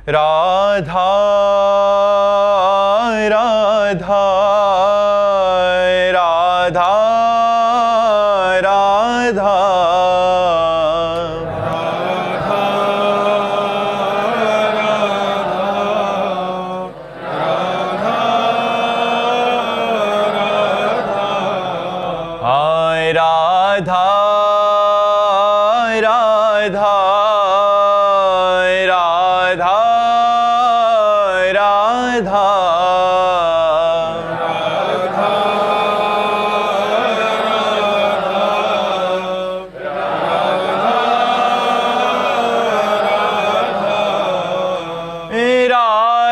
राधा राधा राधा राधा राधा राधा राधा राधा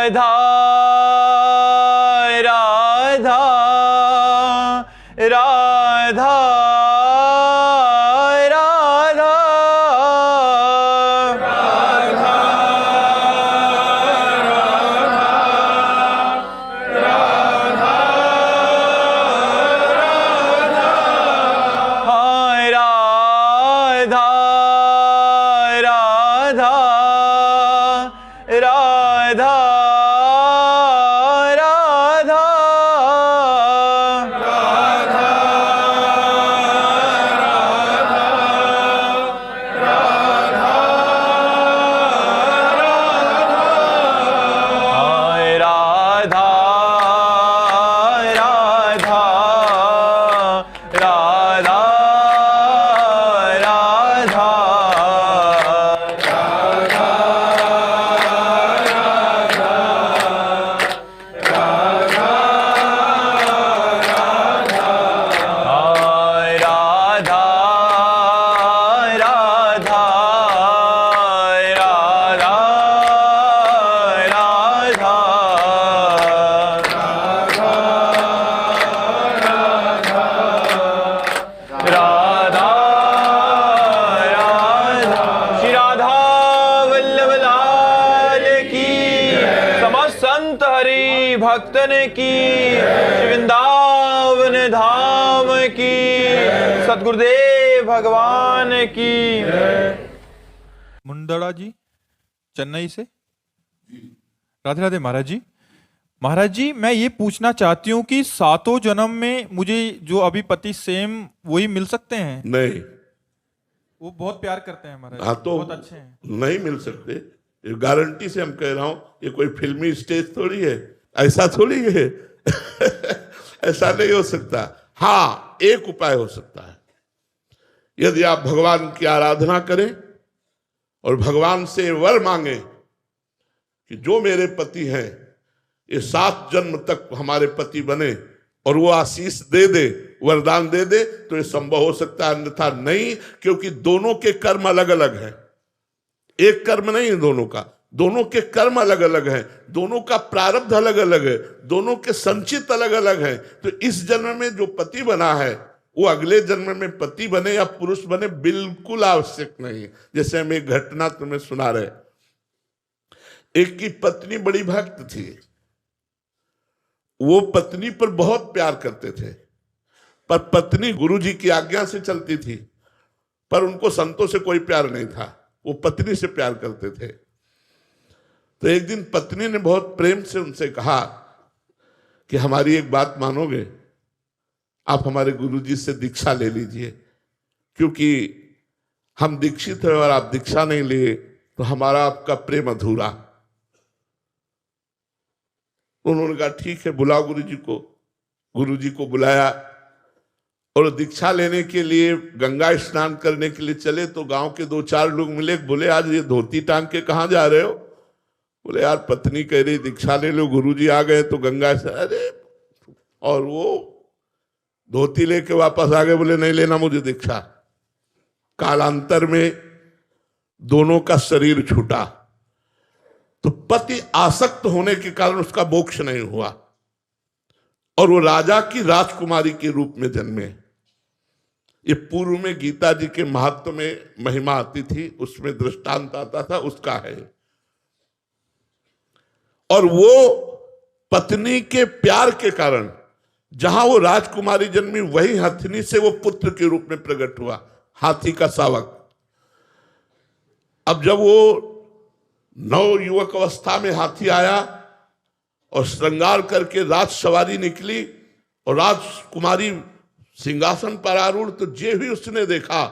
राधा राधा राधा भक्तन की, वृंदावन धाम की, सतगुरुदेव भगवान की। मुंदड़ा जी चेन्नई से। राधे राधे महाराज जी। महाराज जी मैं ये पूछना चाहती हूँ कि सातों जन्म में मुझे जो अभी पति सेम वही मिल सकते हैं? नहीं, वो बहुत प्यार करते हैं महाराज। हाँ तो बहुत अच्छे हैं। नहीं मिल सकते, गारंटी से हम कह रहा हूँ। ये कोई फिल्मी स्टेज थोड़ी है, ऐसा थोड़ी है ऐसा नहीं हो सकता। हाँ, एक उपाय हो सकता है, यदि आप भगवान की आराधना करें और भगवान से वर मांगे कि जो मेरे पति हैं ये 7 जन्म तक हमारे पति बने, और वो आशीष दे दे, वरदान दे दे, तो ये संभव हो सकता है, अन्यथा नहीं। क्योंकि दोनों के कर्म अलग अलग हैं, एक कर्म नहीं है दोनों का। दोनों के कर्म अलग अलग हैं, दोनों का प्रारब्ध अलग अलग है, दोनों के संचित अलग अलग हैं। तो इस जन्म में जो पति बना है वो अगले जन्म में पति बने या पुरुष बने बिल्कुल आवश्यक नहीं। जैसे हम एक घटना तुम्हें सुना रहे, एक की पत्नी बड़ी भक्त थी, वो पत्नी पर बहुत प्यार करते थे, पर पत्नी गुरुजी की आज्ञा से चलती थी, पर उनको संतों से कोई प्यार नहीं था, वो पत्नी से प्यार करते थे। तो एक दिन पत्नी ने बहुत प्रेम से उनसे कहा कि हमारी एक बात मानोगे, आप हमारे गुरुजी से दीक्षा ले लीजिए, क्योंकि हम दीक्षित हैं और आप दीक्षा नहीं लिए तो हमारा आपका प्रेम अधूरा। उन्होंने कहा ठीक है, बुलाओ गुरुजी को। गुरुजी को बुलाया और दीक्षा लेने के लिए गंगा स्नान करने के लिए चले, तो गांव के 2-4 लोग मिले, बोले आज ये धोती टांग के कहाँ जा रहे हो? बोले यार पत्नी कह रही दीक्षा ले लो, गुरुजी आ गए तो गंगा से। अरे, और वो धोती लेके वापस आ गए, बोले नहीं लेना मुझे दीक्षा। कालांतर में दोनों का शरीर छूटा, तो पति आसक्त होने के कारण उसका मोक्ष नहीं हुआ और वो राजा की राजकुमारी के रूप में जन्मे। ये पूर्व में गीता जी के महत्व में महिमा आती थी, उसमें दृष्टांत आता था, उसका है। और वो पत्नी के प्यार के कारण जहां वो राजकुमारी जन्मी, वही हथिनी से वो पुत्र के रूप में प्रकट हुआ, हाथी का शावक। अब जब वो नव युवक अवस्था में हाथी आया और श्रृंगार करके राज सवारी निकली और राजकुमारी सिंहासन पर आरूढ़, तो जे भी उसने देखा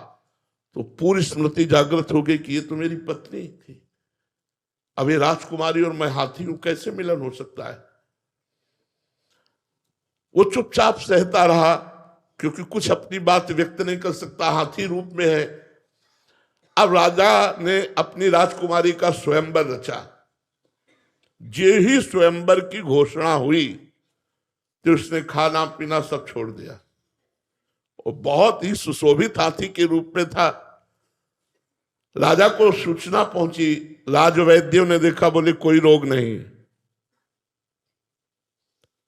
तो पूरी स्मृति जागृत हो गई कि ये तो मेरी पत्नी थी। अब ये राजकुमारी और मैं हाथी हूं, कैसे मिलन हो सकता है? वो चुपचाप सहता रहा, क्योंकि कुछ अपनी बात व्यक्त नहीं कर सकता, हाथी रूप में है। अब राजा ने अपनी राजकुमारी का स्वयंवर रचा। जे ही स्वयंवर की घोषणा हुई तो उसने खाना पीना सब छोड़ दिया और बहुत ही सुशोभित हाथी के रूप में था। राजा को सूचना पहुंची, राजवैद्यों ने देखा, बोले कोई रोग नहीं।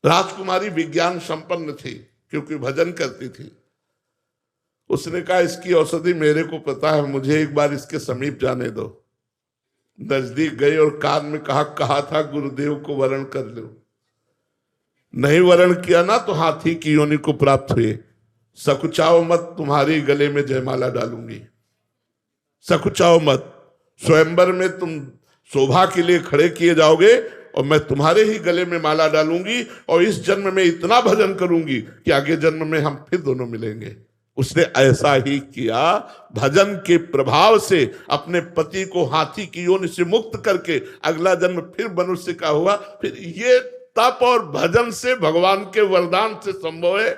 राजकुमारी विज्ञान संपन्न थी क्योंकि भजन करती थी। उसने कहा इसकी औषधि मेरे को पता है, मुझे एक बार इसके समीप जाने दो। नजदीक गई और कान में कहा था गुरुदेव को वरण कर लो। नहीं वरण किया ना तो हाथी की योनि को प्राप्त हुए। सकुचाओ मत, तुम्हारी गले में जयमाला डालूंगी। सकुचाओ मत, स्वयंवर में तुम शोभा के लिए खड़े किए जाओगे और मैं तुम्हारे ही गले में माला डालूंगी और इस जन्म में इतना भजन करूंगी कि आगे जन्म में हम फिर दोनों मिलेंगे। उसने ऐसा ही किया। भजन के प्रभाव से अपने पति को हाथी की योनि से मुक्त करके अगला जन्म फिर मनुष्य का हुआ। फिर ये तप और भजन से, भगवान के वरदान से संभव है,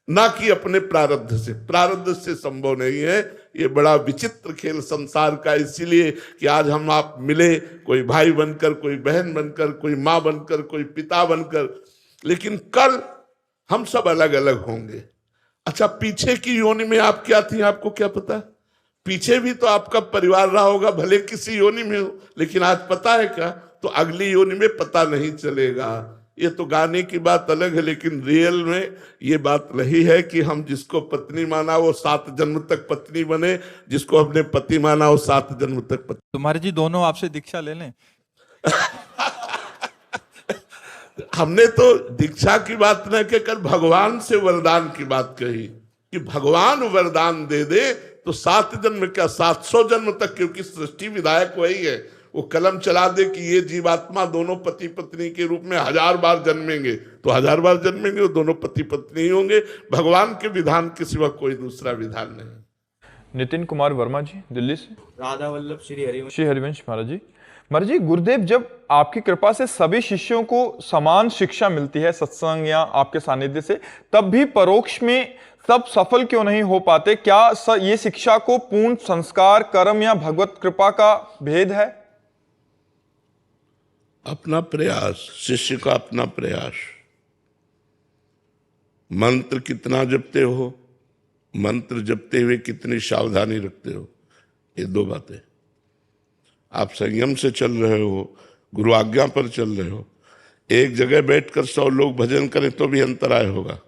ना कि अपने प्रारब्ध से। प्रारब्ध से संभव नहीं है। ये बड़ा विचित्र खेल संसार का, इसीलिए कि आज हम आप मिले, कोई भाई बनकर, कोई बहन बनकर, कोई माँ बनकर, कोई पिता बनकर, लेकिन कल हम सब अलग अलग होंगे। अच्छा, पीछे की योनि में आप क्या थी, आपको क्या पता? पीछे भी तो आपका परिवार रहा होगा, भले किसी योनि में हो, लेकिन आज पता है क्या? तो अगली योनि में पता नहीं चलेगा। ये तो गाने की बात अलग है, लेकिन रियल में ये बात रही है कि हम जिसको पत्नी माना वो 7 जन्म तक पत्नी बने, जिसको हमने पति माना वो 7 जन्म तक पति। तुम्हारे जी दोनों आपसे दीक्षा ले लें। हमने तो दीक्षा की बात न कहकर भगवान से वरदान की बात कही कि भगवान वरदान दे दे तो 7 जन्म क्या 700 जन्म तक, क्योंकि सृष्टि विधायक वही है। वो कलम चला दे कि ये जीवात्मा दोनों पति पत्नी के रूप में 1000 बार जन्मेंगे तो 1000 बार जन्मेंगे, वो दोनों पति पत्नी ही होंगे। भगवान के विधान के सिवा कोई दूसरा विधान नहीं। नितिन कुमार वर्मा जी, दिल्ली से। राधा वल्लभ श्री हरिवंश। श्री हरिवंश महाराज जी। महाराज जी, गुरुदेव जब आपकी कृपा से सभी शिष्यों को समान शिक्षा मिलती है सत्संग या आपके सानिध्य से, तब भी परोक्ष में सब सफल क्यों नहीं हो पाते? क्या ये शिक्षा को पूर्ण संस्कार, कर्म या भगवत कृपा का भेद है? अपना प्रयास, शिष्य का अपना प्रयास। मंत्र कितना जपते हो, मंत्र जपते हुए कितनी सावधानी रखते हो, ये 2 बातें। आप संयम से चल रहे हो, गुरु आज्ञा पर चल रहे हो। एक जगह बैठकर 100 लोग भजन करें तो भी अंतराय होगा।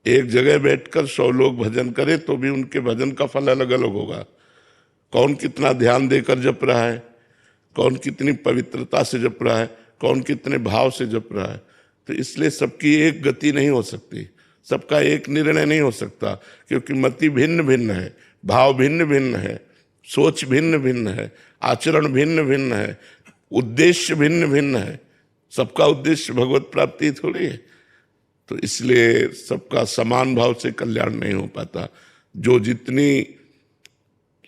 एक जगह बैठकर 100 लोग भजन करें तो भी उनके भजन का फल अलग अलग होगा। कौन कितना ध्यान देकर जप रहा है, कौन कितनी पवित्रता से जप रहा है, कौन कितने भाव से जप रहा है। तो इसलिए सबकी एक गति नहीं हो सकती, सबका एक निर्णय नहीं हो सकता, क्योंकि मति भिन्न भिन्न है, भाव भिन्न भिन्न है, सोच भिन्न भिन्न है, आचरण भिन्न भिन्न है, उद्देश्य भिन्न भिन्न है। सबका उद्देश्य भगवत प्राप्ति थोड़ी है। तो इसलिए सबका समान भाव से कल्याण नहीं हो पाता। जो जितनी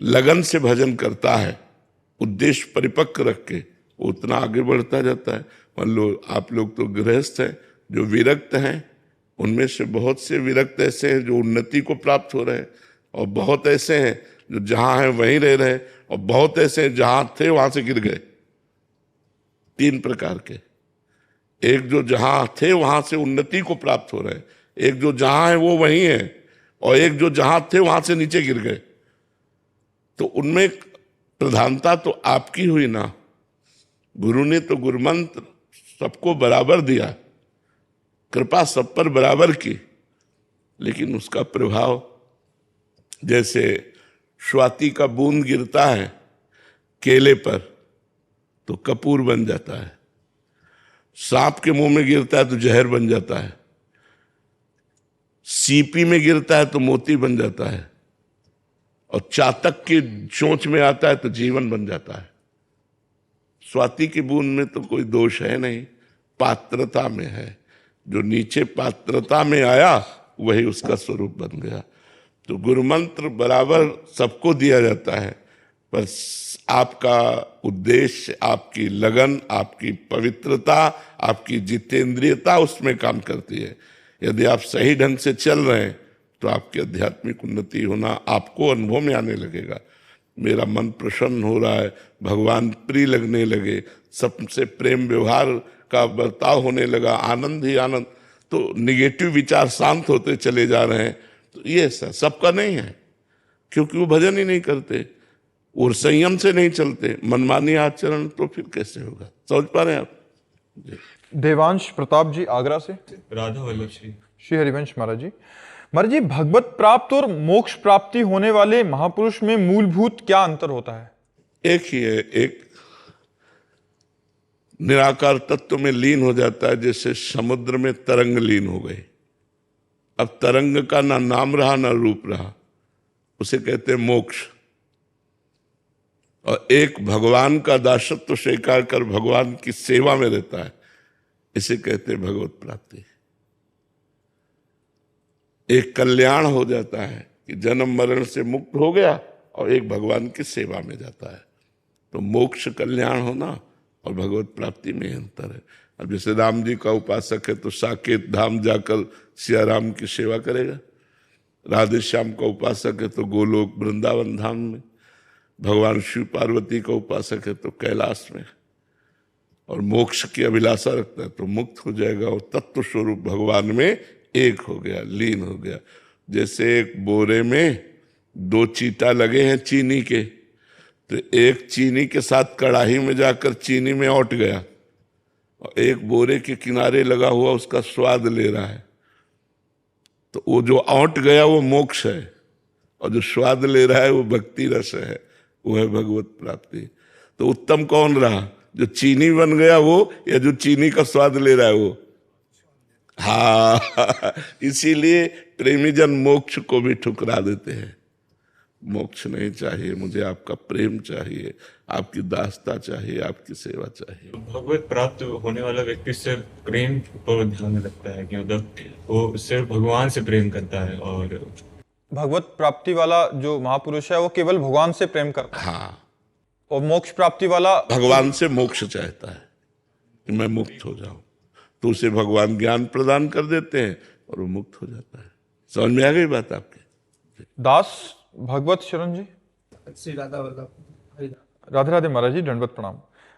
लगन से भजन करता है, उद्देश्य परिपक्व रख के, उतना आगे बढ़ता जाता है। मान लो आप लोग तो गृहस्थ हैं, जो विरक्त हैं, उनमें से बहुत से विरक्त ऐसे हैं जो उन्नति को प्राप्त हो रहे हैं, और बहुत ऐसे हैं जो जहां हैं वहीं रह रहे हैं, और बहुत ऐसे हैं जहां थे वहां से गिर गए। 3 प्रकार के। एक जो जहां थे वहां से उन्नति को प्राप्त हो रहे हैं, एक जो जहां है वो वहीं है, और एक जो जहां थे वहां से नीचे गिर गए। तो उनमें प्रधानता तो आपकी हुई ना। गुरु ने तो गुरुमंत्र सबको बराबर दिया, कृपा सब पर बराबर की, लेकिन उसका प्रभाव, जैसे स्वाति का बूंद गिरता है केले पर तो कपूर बन जाता है, सांप के मुंह में गिरता है तो जहर बन जाता है, सीपी में गिरता है तो मोती बन जाता है, और चातक की चोंच में आता है तो जीवन बन जाता है। स्वाति की बूंद में तो कोई दोष है नहीं, पात्रता में है। जो नीचे पात्रता में आया वही उसका स्वरूप बन गया। तो गुरु मंत्र बराबर सबको दिया जाता है, पर आपका उद्देश्य, आपकी लगन, आपकी पवित्रता, आपकी जितेंद्रियता उसमें काम करती है। यदि आप सही ढंग से चल रहे हैं तो आपकी आध्यात्मिक उन्नति होना आपको अनुभव में आने लगेगा। मेरा मन प्रसन्न हो रहा है, भगवान प्रिय लगने लगे, सबसे प्रेम व्यवहार का बर्ताव होने लगा, आनंद ही आनंद। तो निगेटिव विचार शांत होते चले जा रहे हैं। तो ये सबका नहीं है, क्योंकि वो भजन ही नहीं करते और संयम से नहीं चलते, मनमानी आचरण, तो फिर कैसे होगा? समझ पा रहे हैं आप? देवांश प्रताप जी आगरा से। राधा वल्लभ श्री हरिवंश महाराज जी। महाराज जी, भगवत प्राप्त और मोक्ष प्राप्ति होने वाले महापुरुष में मूलभूत क्या अंतर होता है? एक ही है, एक निराकार तत्व में लीन हो जाता है, जैसे समुद्र में तरंग लीन हो गई। अब तरंग का ना नाम रहा ना रूप रहा, उसे कहते हैं मोक्ष। और एक भगवान का दासत्व स्वीकार कर भगवान की सेवा में रहता है, इसे कहते हैं भगवत प्राप्ति। एक कल्याण हो जाता है कि जन्म मरण से मुक्त हो गया और एक भगवान की सेवा में जाता है। तो मोक्ष कल्याण होना और भगवत प्राप्ति में अंतर है। अब जैसे राम जी का उपासक है तो साकेत धाम जाकर सिया राम की सेवा करेगा, राधे श्याम का उपासक है तो गोलोक वृंदावन धाम में, भगवान शिव पार्वती का उपासक है तो कैलाश में, और मोक्ष की अभिलाषा रखता है तो मुक्त हो जाएगा और तत्व स्वरूप भगवान में एक हो गया, लीन हो गया। जैसे एक बोरे में दो चीटा लगे हैं चीनी के, तो एक चीनी के साथ कढ़ाई में जाकर चीनी में औट गया और एक बोरे के किनारे लगा हुआ उसका स्वाद ले रहा है। तो वो जो औट गया वो मोक्ष है और जो स्वाद ले रहा है वो भक्ति रस है, वो है भगवत प्राप्ति। तो उत्तम कौन रहा, जो चीनी बन गया वो या जो चीनी का स्वाद ले रहा है वो? हाँ, इसीलिए प्रेमी जन मोक्ष को भी ठुकरा देते हैं। मोक्ष नहीं चाहिए मुझे, आपका प्रेम चाहिए, आपकी दासता चाहिए, आपकी सेवा चाहिए। भगवत प्राप्त होने वाला व्यक्ति सिर्फ प्रेम पर ध्यान में रखता है कि मतलब वो सिर्फ भगवान से प्रेम करता है, और भगवत प्राप्ति वाला जो महापुरुष है वो केवल भगवान से प्रेम करता है। हाँ, और मोक्ष प्राप्ति वाला भगवान से मोक्ष चाहता है कि मैं मुक्त हो जाऊं, तो उसे भगवान ज्ञान प्रदान कर देते हैं और वो मुक्त हो जाता है। समझ में आ गई बात आपके? दास भगवत शरण जी। श्री राधा वल्लभ। राधे राधे महाराज जी, दंडवत प्रणाम।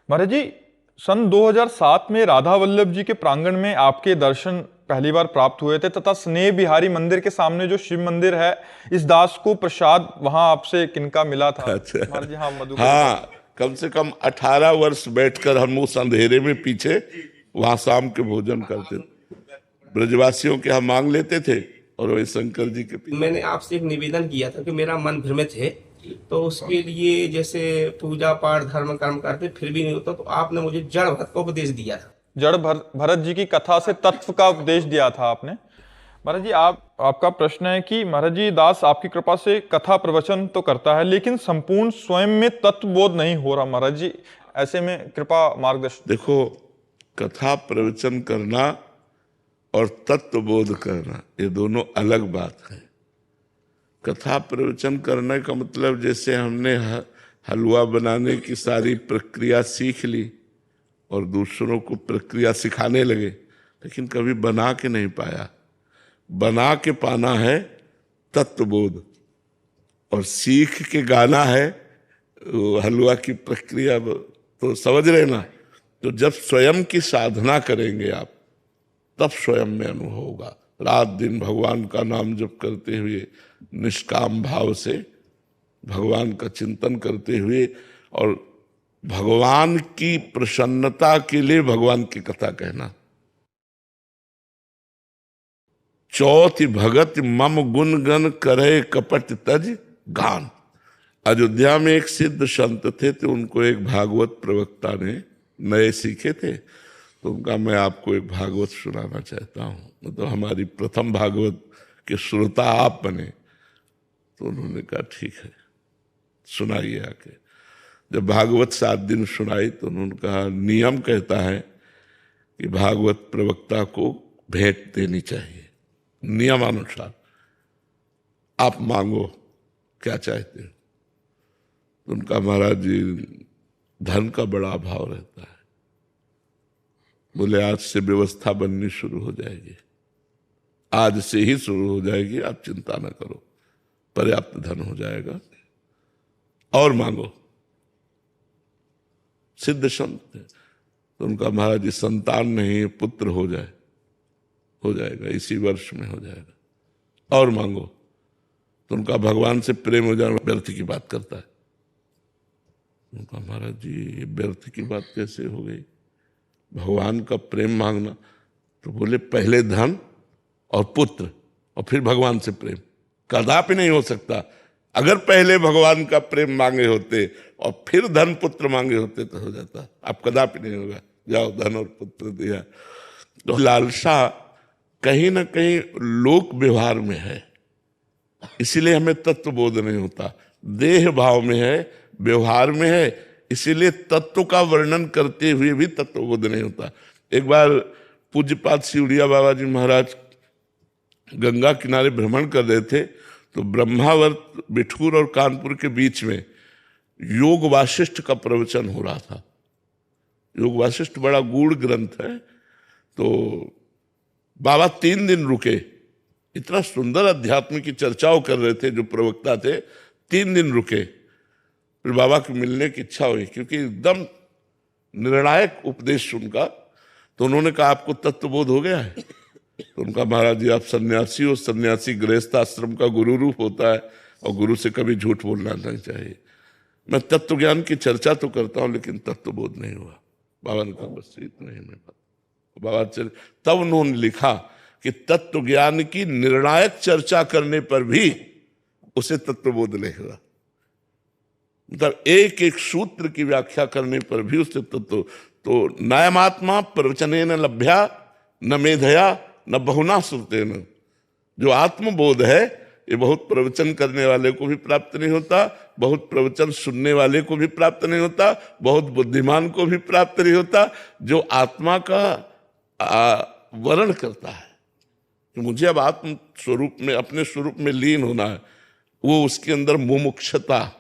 महाराज जी, सन 2007 में राधा वल्लभ जी के प्रांगण में आपके दर्शन पहली बार प्राप्त हुए थे, तथा स्नेह बिहारी मंदिर के सामने जो शिव मंदिर है, इस दास को प्रसाद वहां आपसे किनका मिला था? अच्छा। महाराज जी, हाँ, मधु। हाँ, कम से कम 18 वर्ष बैठकर हम उस अंधेरे में पीछे वहां शाम के भोजन करते थे। ब्रजवासियों के हम मांग लेते थे और वही शंकर जी के पीछे। मैंने आपसे एक निवेदन किया था कि मेरा मन भ्रमित है, तो उसके लिए जैसे पूजा पाठ धर्म कर्म करते फिर भी नहीं होता, तो आपने मुझे जड़ भरत का उपदेश दिया था। जड़ भरत जी की कथा से तत्व का उपदेश दिया था आपने। महाराज जी, आपका प्रश्न है कि महाराज जी, दास आपकी कृपा से कथा प्रवचन तो करता है लेकिन संपूर्ण स्वयं में तत्व बोध नहीं हो रहा। महाराज जी, ऐसे में कृपा मार्गदर्शन। देखो, कथा प्रवचन करना और तत्व बोध करना ये दोनों अलग बात है। कथा प्रवचन करने का मतलब जैसे हमने हलवा बनाने की सारी प्रक्रिया सीख ली और दूसरों को प्रक्रिया सिखाने लगे, लेकिन कभी बना के नहीं पाया। बना के पाना है तत्वबोध, और सीख के गाना है हलवा की प्रक्रिया। तो समझ रहे ना? तो जब स्वयं की साधना करेंगे आप, तब स्वयं में अनुभव होगा। रात दिन भगवान का नाम जप करते हुए, निष्काम भाव से भगवान का चिंतन करते हुए, और भगवान की प्रसन्नता के लिए भगवान की कथा कहना। चौथी भगत मम गुण गण करे कपट तज गान। अयोध्या में एक सिद्ध संत थे, तो उनको एक भागवत प्रवक्ता ने नए सीखे थे, तो उनका मैं आपको एक भागवत सुनाना चाहता हूँ। मतलब हमारी प्रथम भागवत के श्रोता आप बने। तो उन्होंने कहा ठीक है, सुनाइए आके। जब भागवत 7 दिन सुनाई तो उन्होंने कहा, नियम कहता है कि भागवत प्रवक्ता को भेंट देनी चाहिए, नियमानुसार। आप मांगो क्या चाहते हो। तो उनका, महाराज जी धन का बड़ा अभाव रहता है। बोले आज से व्यवस्था बननी शुरू हो जाएगी, आज से ही शुरू हो जाएगी, आप चिंता न करो, पर्याप्त धन हो जाएगा और मांगो। सिद्ध संत थे। तो उनका, महाराज जी संतान नहीं, पुत्र हो जाएगा, इसी वर्ष में हो जाएगा और मांगो। तो उनका, भगवान से प्रेम हो जाना व्यर्थ की बात करता है। उनका, महाराज जी ये व्यर्थ की बात कैसे हो गई, भगवान का प्रेम मांगना। तो बोले पहले धन और पुत्र और फिर भगवान से प्रेम, कदापि नहीं हो सकता। अगर पहले भगवान का प्रेम मांगे होते और फिर धन पुत्र मांगे होते तो हो जाता, अब कदापि नहीं होगा। जाओ धन और पुत्र दिया। तो लालसा कहीं ना कहीं लोक व्यवहार में है, इसीलिए हमें तत्व बोध नहीं होता। देह भाव में है, व्यवहार में है, इसीलिए तत्व का वर्णन करते हुए भी तत्व बोध नहीं होता। एक बार पूज्यपाद सिउड़िया बाबा जी महाराज गंगा किनारे भ्रमण कर रहे थे, तो ब्रह्मावर्त, बिठूर और कानपुर के बीच में योग वासिष्ठ का प्रवचन हो रहा था। योग वासिष्ठ बड़ा गूढ़ ग्रंथ है। तो बाबा 3 दिन रुके, इतना सुंदर अध्यात्म की चर्चाओं कर रहे थे जो प्रवक्ता थे, 3 दिन रुके। फिर बाबा को मिलने की इच्छा हुई, क्योंकि एकदम निर्णायक उपदेश उनका। तो उन्होंने कहा, आपको तत्वबोध हो गया है? तो उनका, महाराज जी आप सन्यासी हो, सन्यासी गृहस्थ आश्रम का गुरु रूप होता है और गुरु से कभी झूठ बोलना नहीं चाहिए। मैं तत्व ज्ञान की चर्चा तो करता हूं लेकिन तत्वबोध नहीं हुआ। बाबा ने कहा बस इतना ही मैं बाबा चले। तब उन्होंने लिखा कि तत्व ज्ञान की निर्णायक चर्चा करने पर भी उसे तत्वबोध नहीं हुआ। मतलब एक एक सूत्र की व्याख्या करने पर भी उससे तत्व। तो नायमात्मा प्रवचनेन लभ्या न मेधया न बहुना श्रुतेन। जो आत्मबोध है ये बहुत प्रवचन करने वाले को भी प्राप्त नहीं होता, बहुत प्रवचन सुनने वाले को भी प्राप्त नहीं होता, बहुत बुद्धिमान को भी प्राप्त नहीं होता। जो आत्मा का वर्ण करता है कि मुझे अब आत्म स्वरूप में, अपने स्वरूप में लीन होना है, वो उसके अंदर मुमुक्षता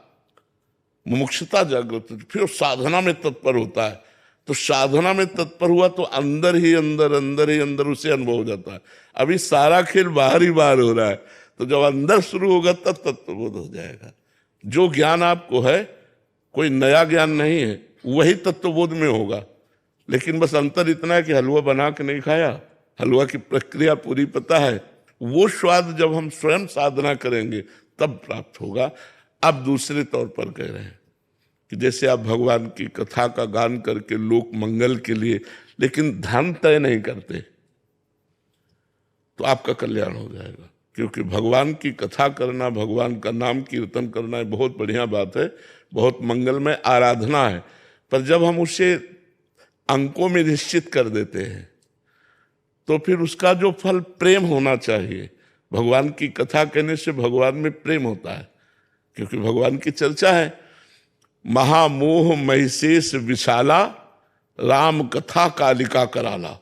जागृत होती, फिर साधना में तत्पर होता है। तो साधना में तत्पर हुआ तो अंदर ही अंदर उसे अनुभव हो जाता है। अभी सारा खेल बाहर ही बाहर हो रहा है, तो जब अंदर शुरू होगा तब तत्वबोध हो जाएगा। जो ज्ञान आपको है कोई नया ज्ञान नहीं है, वही तत्वबोध में होगा। लेकिन बस अंतर इतना है कि हलवा बना के नहीं खाया, हलवा की प्रक्रिया पूरी पता है। वो स्वाद जब हम स्वयं साधना करेंगे तब प्राप्त होगा। अब दूसरे तौर पर कह रहे हैं कि जैसे आप भगवान की कथा का गान करके लोक मंगल के लिए, लेकिन धन तय नहीं करते तो आपका कल्याण हो जाएगा। क्योंकि भगवान की कथा करना, भगवान का नाम कीर्तन करना बहुत बढ़िया बात है, बहुत मंगलमय आराधना है। पर जब हम उसे अंकों में निश्चित कर देते हैं तो फिर उसका जो फल प्रेम होना चाहिए। भगवान की कथा कहने से भगवान में प्रेम होता है, क्योंकि भगवान की चर्चा है। महामोह महिषेष विशाला, राम कथा कालिका कराला।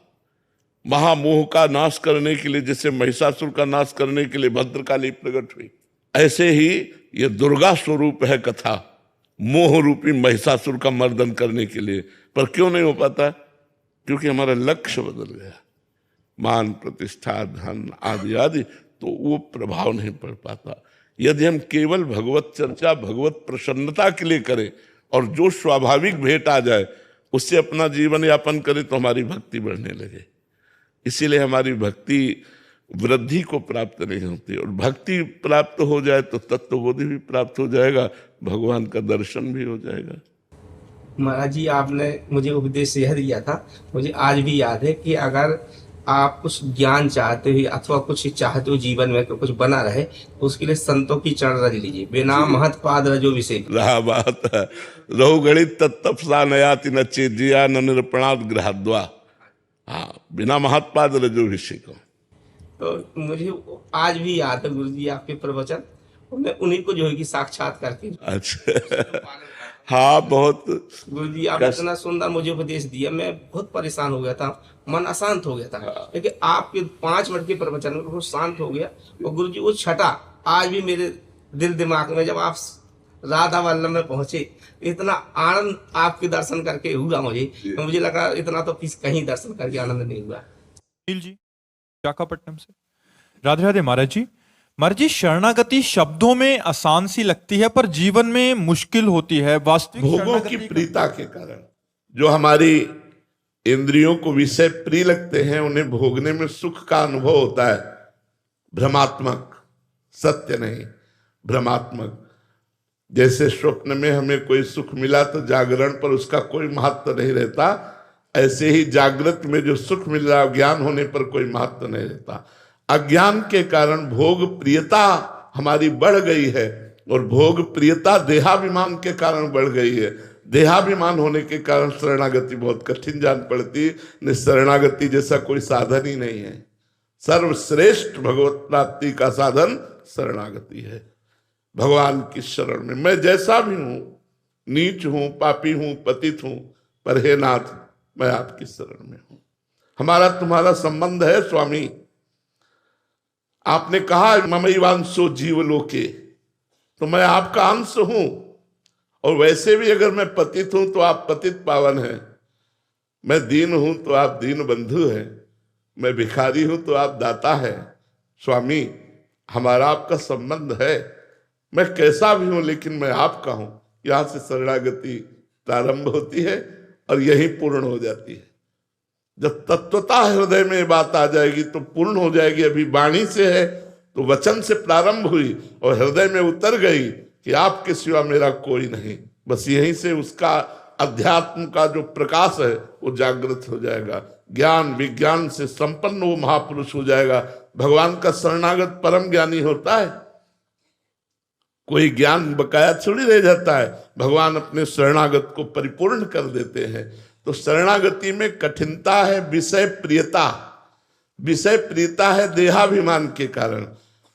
महामोह का नाश करने के लिए, जैसे महिषासुर का नाश करने के लिए भद्रकाली प्रकट हुई, ऐसे ही ये दुर्गा स्वरूप है कथा, मोह रूपी महिषासुर का मर्दन करने के लिए। पर क्यों नहीं हो पाता? क्योंकि हमारा लक्ष्य बदल गया, मान प्रतिष्ठा धन आदि आदि, तो वो प्रभाव नहीं पड़ पाता। यदि हम केवल भगवत चर्चा, भगवत प्रसन्नता के लिए करें और जो स्वाभाविक भेंट आ जाए उससे अपना जीवन यापन करें तो हमारी भक्ति बढ़ने लगे। इसीलिए हमारी भक्ति वृद्धि को प्राप्त नहीं होती, और भक्ति प्राप्त हो जाए तो तत्वबोधि भी प्राप्त हो जाएगा, भगवान का दर्शन भी हो जाएगा। महाराज जी आपने मुझे उपदेश यह दिया था, मुझे आज भी याद है कि अगर आप कुछ ज्ञान चाहते हो अथवा कुछ चाहते हो जीवन में कि कुछ बना रहे, तो उसके लिए संतों की चरण रज लीजिए। बिना महत पाद रजो विषय रहा बात है, रहु गणित तत्तपसा नयाति न चेजिया न निरपणात् ग्रहद्वा। हाँ, बिना महत्पाद रजो विषय को। तो मुझे आज भी याद है गुरु जी आपके प्रवचन, और मैं उन्हीं को जो है कि साक्षात करके अच्छा हाँ बहुत गुरु जी आप कष्ट- इतना सुंदर मुझे उपदेश दिया, मैं बहुत परेशान हो गया था, मन अशांत हो गया था, लेकिन आपके 5 मिनट के प्रवचन में बहुत शांत हो गया। और गुरु जी वो छटा आज भी मेरे दिल दिमाग में, जब आप राधा वल्लभ में पहुंचे, इतना आनंद आपके दर्शन करके हुआ मुझे लगा इतना तो किसी कहीं दर्शन करके आनंद नहीं हुआ। अनिल जी विशाखापट्टनम से। राधे राधे महाराज जी। महाराज जी, शरणागति शब्दों में आसान सी लगती है पर जीवन में मुश्किल होती है। वास्तविक भोगों शरणागति की का- प्रियता के कारण जो हमारी इंद्रियों को विषय प्रिय लगते हैं, उन्हें भोगने में सुख का अनुभव होता है, भ्रमात्मक, सत्य नहीं, भ्रमात्मक। जैसे स्वप्न में हमें कोई सुख मिला तो जागरण पर उसका कोई महत्व नहीं रहता, ऐसे ही जागृत में जो सुख मिल रहा है ज्ञान होने पर कोई महत्व नहीं रहता। अज्ञान के कारण भोग प्रियता हमारी बढ़ गई है, और भोग प्रियता देहाभिमान के कारण बढ़ गई है। देहाभिमान होने के कारण शरणागति बहुत कठिन जान पड़ती। शरणागति जैसा कोई साधन ही नहीं है। सर्वश्रेष्ठ भगवत प्राप्ति का साधन शरणागति है। भगवान की शरण में मैं जैसा भी हूं, नीच हूं, पापी हूं, पतित हूं, पर हे नाथ मैं आपकी शरण में हूं। हमारा तुम्हारा संबंध है स्वामी। आपने कहा ममैवांशो जीवलोके, तो मैं आपका अंश हूं, और वैसे भी अगर मैं पतित हूं तो आप पतित पावन हैं, मैं दीन हूं तो आप दीन बंधु हैं, मैं भिखारी हूं तो आप दाता हैं। स्वामी हमारा आपका संबंध है, मैं कैसा भी हूं लेकिन मैं आपका हूं। यहां से शरणागति प्रारंभ होती है और यही पूर्ण हो जाती है। जब तत्वता हृदय में बात आ जाएगी तो पूर्ण हो जाएगी। अभी वाणी से है तो वचन से प्रारंभ हुई और हृदय में उतर गई कि आपके सिवा मेरा कोई नहीं। बस यहीं से उसका अध्यात्म का जो प्रकाश है वो जागृत हो जाएगा। ज्ञान विज्ञान से संपन्न वो महापुरुष हो जाएगा। भगवान का शरणागत परम ज्ञानी होता है। कोई ज्ञान बकाया थोड़ी रह जाता है, भगवान अपने शरणागत को परिपूर्ण कर देते हैं। तो शरणागति में कठिनता है विषय प्रियता। विषय प्रियता है देहाभिमान के कारण,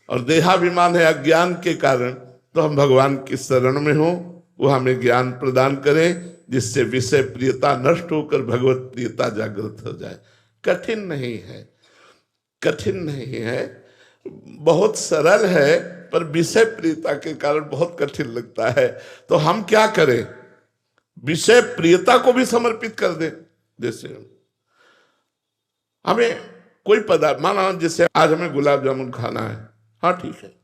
और देहाभिमान है अज्ञान के कारण। तो हम भगवान की शरण में हो, वो हमें ज्ञान प्रदान करें जिससे विषय प्रियता नष्ट होकर भगवत प्रियता जागृत हो जाए। कठिन नहीं है, कठिन नहीं है, बहुत सरल है, पर विषय प्रियता के कारण बहुत कठिन लगता है। तो हम क्या करें, विषय प्रियता को भी समर्पित कर दें। जैसे हमें कोई पदार्थ, माना जैसे आज हमें गुलाब जामुन खाना है, हाँ ठीक है,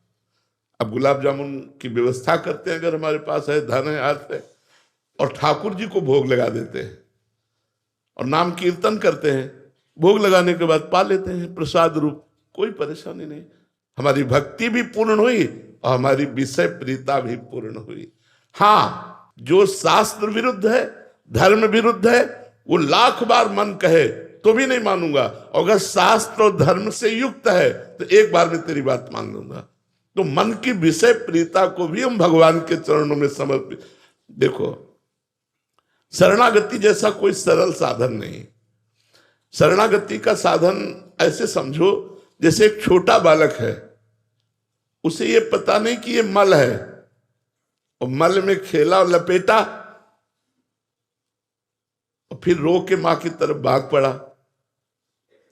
अब गुलाब जामुन की व्यवस्था करते हैं अगर हमारे पास है, धन है, अर्थ है, और ठाकुर जी को भोग लगा देते हैं और नाम कीर्तन करते हैं। भोग लगाने के बाद पा लेते हैं प्रसाद रूप, कोई परेशानी नहीं। हमारी भक्ति भी पूर्ण हुई और हमारी विषय प्रियता भी पूर्ण हुई। हाँ, जो शास्त्र विरुद्ध है, धर्म विरुद्ध है, वो लाख बार मन कहे तो भी नहीं मानूंगा। अगर शास्त्र और धर्म से युक्त है तो एक बार में तेरी बात मान लूंगा। तो मन की विषय प्रियता को भी हम भगवान के चरणों में समर्पित। देखो, शरणागति जैसा कोई सरल साधन नहीं। शरणागति का साधन ऐसे समझो जैसे एक छोटा बालक है, उसे ये पता नहीं कि ये मल है, और मल में खेला और लपेटा और फिर रो के मां की तरफ भाग पड़ा।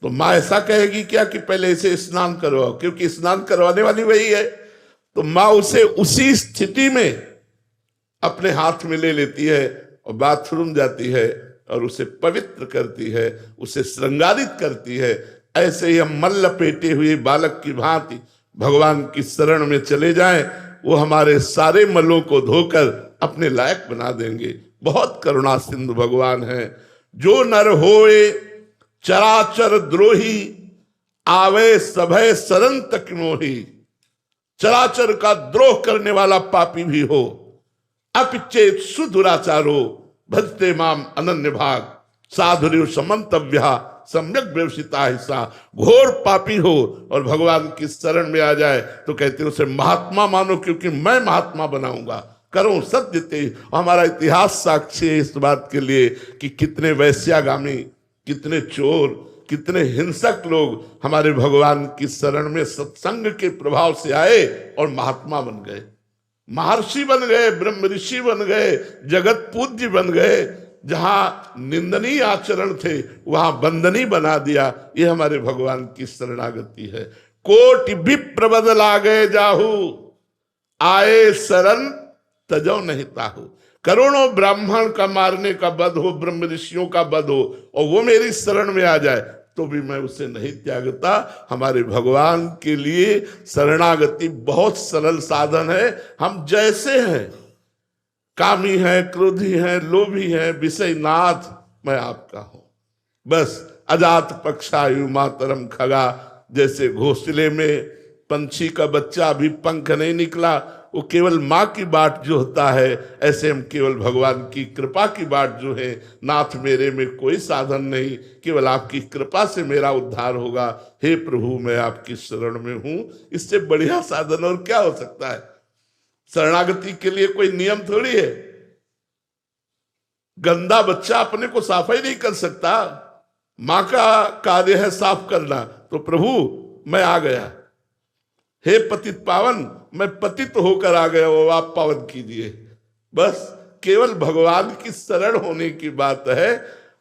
तो मां ऐसा कहेगी क्या कि पहले इसे स्नान करवाओ, क्योंकि स्नान करवाने वाली वही है। तो मां उसे उसी स्थिति में अपने हाथ में ले लेती है और बाथरूम जाती है और उसे पवित्र करती है, उसे श्रृंगारित करती है। ऐसे ही हम मल लपेटे हुए बालक की भांति भगवान की शरण में चले जाएं, वो हमारे सारे मलों को धोकर अपने लायक बना देंगे। बहुत करुणा सिंधु भगवान है। जो नर होए चराचर द्रोही, आवे सभय शरण तक मोही। चराचर का द्रोह करने वाला पापी भी हो, अपिचेत सुदुराचारो भजते माम अनन्य भाग। साधुर्य समंतव्या सम्यक व्यवसिता हिस्सा। घोर पापी हो और भगवान की शरण में आ जाए तो कहते हैं उसे महात्मा मानो, क्योंकि मैं महात्मा बनाऊंगा। करो सत्यते। हमारा इतिहास साक्षी है इस बात के लिए कि कितने वैश्यागामी, कितने चोर, कितने हिंसक लोग हमारे भगवान की शरण में सत्संग के प्रभाव से आए और महात्मा बन गए। महर्षि बन गए, ब्रह्म ऋषि बन गए, जगत पूज्य बन गए। जहां निंदनीय आचरण थे वहां बंदनीय बना दिया। ये हमारे भगवान की शरणागति है। कोटि विप्र बदला गए जाहू, आए शरण तजो नहीं ताहू। करोड़ों ब्राह्मण का मारने का वध हो, ब्रह्म ऋषियों का वध हो, और वो मेरी शरण में आ जाए तो भी मैं उसे नहीं त्यागता। हमारे भगवान के लिए शरणागति बहुत सरल साधन है। हम जैसे हैं, कामी है, क्रोधी है, लोभी है, विषयनाथ, मैं आपका हूं। बस अजात पक्षायु मातरम खगा, जैसे घोंसले में पंछी का बच्चा अभी पंख नहीं निकला, वो केवल माँ की बाट जो होता है, ऐसे हम केवल भगवान की कृपा की बाट जो है। नाथ मेरे में कोई साधन नहीं, केवल आपकी कृपा से मेरा उद्धार होगा। हे प्रभु मैं आपकी शरण में हूं। इससे बढ़िया साधन और क्या हो सकता है? शरणागति के लिए कोई नियम थोड़ी है। गंदा बच्चा अपने को साफ ही नहीं कर सकता, मां का कार्य है साफ करना। तो प्रभु मैं आ गया, हे पतित पावन, मैं पतित होकर आ गया, वो आप पावन कीजिए। बस केवल भगवान की शरण होने की बात है।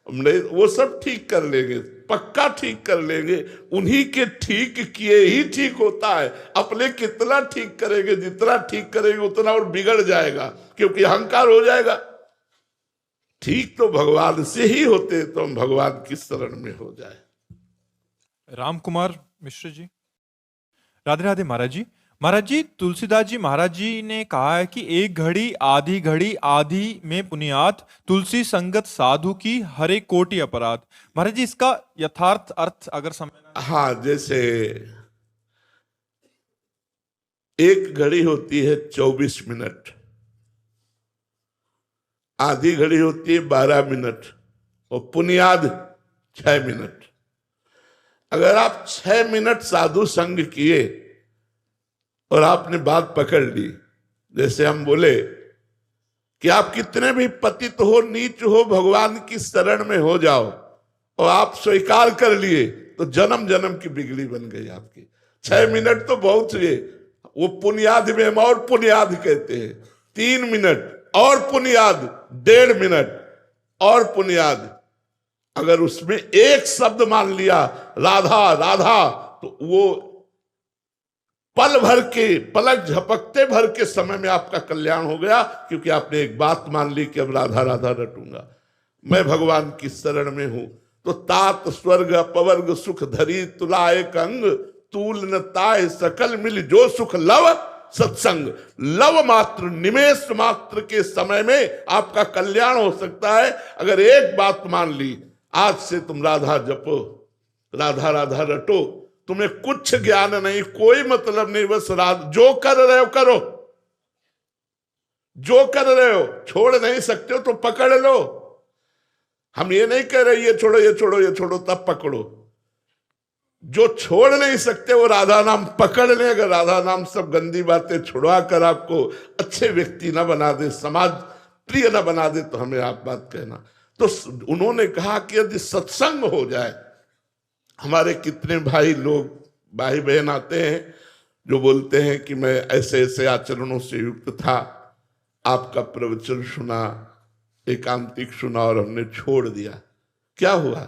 हमने वो सब ठीक कर लेंगे, पक्का ठीक कर लेंगे। उन्हीं के ठीक किए ही ठीक होता है। अपने कितना ठीक करेंगे, जितना ठीक करेंगे उतना और बिगड़ जाएगा, क्योंकि अहंकार हो जाएगा। ठीक तो भगवान से ही होते, तो हम भगवान की शरण में हो जाए। राम कुमार मिश्र जी। राधे राधे महाराज जी। महाराज जी, तुलसीदास जी महाराज जी ने कहा है कि एक घड़ी आधी में पुनियात, तुलसी संगत साधु की हरे कोटि अपराध। महाराज जी, इसका यथार्थ अर्थ अगर समझना। हाँ, जैसे एक घड़ी होती है 24 मिनट, आधी घड़ी होती है 12 मिनट, और पुनियाद 6 मिनट। अगर आप 6 मिनट साधु संग किए और आपने बात पकड़ ली, जैसे हम बोले कि आप कितने भी पतित हो, नीच हो, भगवान की शरण में हो जाओ, और आप स्वीकार कर लिए, तो जन्म जन्म की बिगड़ी बन गई आपकी। 6 मिनट तो बहुत हुए। वो पुनियाद में हम और पुनियाद कहते हैं। 3 मिनट और पुनियाद, 1.5 मिनट और पुनियाद। अगर उसमें एक शब्द मान लिया राधा राधा, तो वो पल भर के, पलक झपकते भर के समय में आपका कल्याण हो गया, क्योंकि आपने एक बात मान ली कि अब राधा राधा रटूंगा, मैं भगवान की शरण में हूं। तो तात स्वर्ग अपवर्ग सुख धरी तुला एक अंग, तूल न ताय सकल मिल जो सुख लव सत्संग। लव मात्र, निमेष मात्र के समय में आपका कल्याण हो सकता है। अगर एक बात मान ली, आज से तुम राधा जपो, राधा राधा रटो, तुम्हें कुछ ज्ञान नहीं, कोई मतलब नहीं, बस जो कर रहे हो करो, जो कर रहे हो, छोड़ नहीं सकते हो तो पकड़ लो। हम ये नहीं कह रहे ये छोड़ो ये छोड़ो ये छोड़ो तब पकड़ो। जो छोड़ नहीं सकते वो राधा नाम पकड़ ले। अगर राधा नाम सब गंदी बातें छुड़वा कर आपको अच्छे व्यक्ति ना बना दे, समाज प्रिय ना बना दे, तो हमें आप बात कहना। तो उन्होंने कहा कि यदि सत्संग हो जाए, हमारे कितने भाई लोग, भाई बहन आते हैं जो बोलते हैं कि मैं ऐसे ऐसे आचरणों से युक्त था, आपका प्रवचन सुना, एकांतिक सुना और हमने छोड़ दिया। क्या हुआ?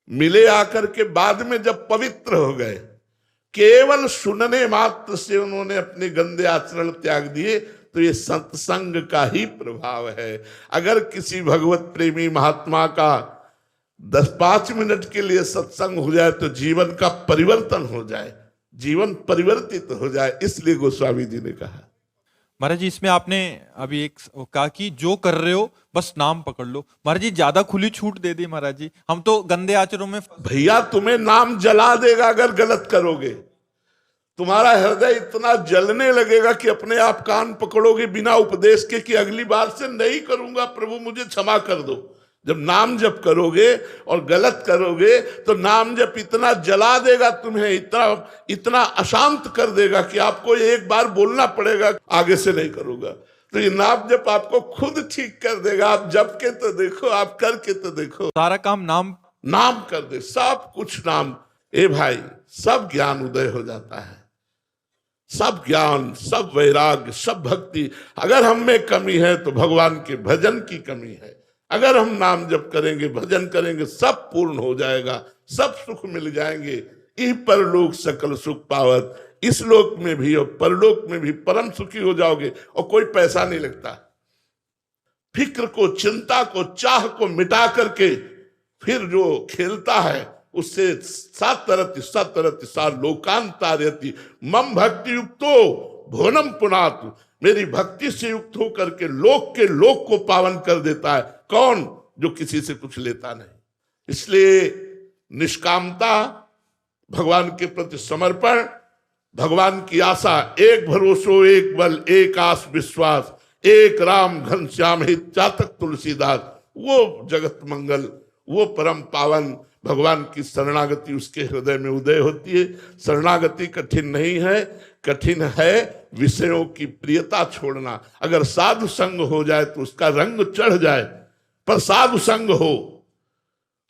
मिले आकर के बाद में जब पवित्र हो गए, केवल सुनने मात्र से उन्होंने अपने गंदे आचरण त्याग दिए, तो ये सत्संग का ही प्रभाव है। अगर किसी भगवत प्रेमी महात्मा का 10-5 मिनट के लिए सत्संग हो जाए तो जीवन का परिवर्तन हो जाए, जीवन परिवर्तित हो जाए। इसलिए गोस्वामी जी ने कहा। महाराज जी, इसमें आपने अभी एक कहा कि जो कर रहे हो बस नाम पकड़ लो। महाराज जी, ज्यादा खुली छूट दे दी महाराज जी, हम तो गंदे आचरणों में। भैया तुम्हें नाम जला देगा अगर गलत करोगे। तुम्हारा हृदय इतना जलने लगेगा कि अपने आप कान पकड़ोगे बिना उपदेश के कि अगली बार से नहीं करूंगा, प्रभु मुझे क्षमा कर दो। जब नाम जप करोगे और गलत करोगे तो नाम जप इतना जला देगा तुम्हें, इतना अशांत कर देगा कि आपको एक बार बोलना पड़ेगा, आगे से नहीं करूंगा। तो ये नाम जप आपको खुद ठीक कर देगा। आप जप के तो देखो, आप करके तो देखो। सारा काम नाम कर दे, सब कुछ नाम। ए भाई, सब ज्ञान उदय हो जाता है, सब ज्ञान, सब वैराग्य, सब भक्ति। अगर हम में कमी है तो भगवान के भजन की कमी है। अगर हम नाम जप करेंगे, भजन करेंगे, सब पूर्ण हो जाएगा, सब सुख मिल जाएंगे। इह परलोक सकल सुख पावत, इस लोक में भी और परलोक में भी परम सुखी हो जाओगे। और कोई पैसा नहीं लगता। फिक्र को, चिंता को, चाह को मिटा करके फिर जो खेलता है उससे सातरति सतरति सा लोकांतारयति मम भक्ति युक्तो भुवनम पुनातु। मेरी भक्ति से युक्त होकर के लोक के लोक को पावन कर देता है। कौन? जो किसी से कुछ लेता नहीं। इसलिए निष्कामता, भगवान के प्रति समर्पण, भगवान की आशा, एक भरोसो एक बल एक आस विश्वास, एक राम घनश्याम हित चातक तुलसीदास। वो जगत मंगल, वो परम पावन भगवान की शरणागति उसके हृदय में उदय होती है। शरणागति कठिन नहीं है, कठिन है विषयों की प्रियता छोड़ना। अगर साधु संग हो जाए तो उसका रंग चढ़ जाए, पर साधु संग हो,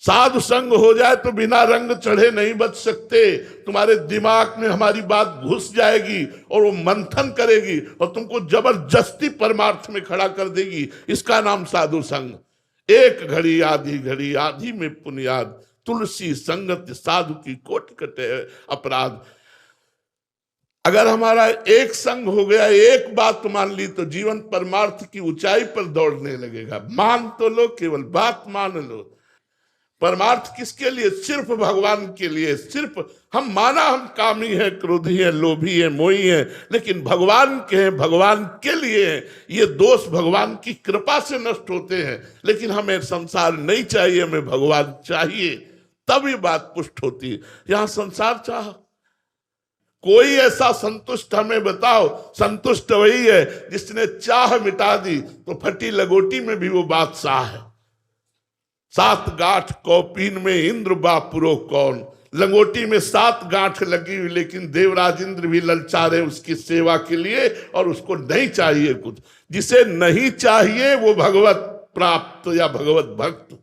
साधु संग हो जाए तो बिना रंग चढ़े नहीं बच सकते। तुम्हारे दिमाग में हमारी बात घुस जाएगी और वो मंथन करेगी और तुमको जबरदस्ती परमार्थ में खड़ा कर देगी। इसका नाम साधु संग। एक घड़ी आधी में पुनियाद, तुलसी संगत साधु की कोट कटे अपराध। अगर हमारा एक संग हो गया, एक बात मान ली, तो जीवन परमार्थ की ऊंचाई पर दौड़ने लगेगा। मान तो लो, केवल बात मान लो। परमार्थ किसके लिए? सिर्फ भगवान के लिए। सिर्फ हम माना हम कामी हैं, क्रोधी हैं, लोभी हैं, मोही हैं, लेकिन भगवान के हैं, भगवान के लिए हैं। ये दोष भगवान की कृपा से नष्ट होते हैं। लेकिन हमें संसार नहीं चाहिए, हमें भगवान चाहिए, तब ये बात पुष्ट होती है। यहां संसार चाह, कोई ऐसा संतुष्ट हमें बताओ। संतुष्ट वही है जिसने चाह मिटा दी तो फटी लगोटी में भी वो बादशाह है। 7 गांठ कौपीन में इंद्र बापुरो कौन। लंगोटी में 7 गांठ लगी हुई, लेकिन देवराज इंद्र भी ललचारे उसकी सेवा के लिए, और उसको नहीं चाहिए कुछ। जिसे नहीं चाहिए वो भगवत प्राप्त या भगवत भक्त,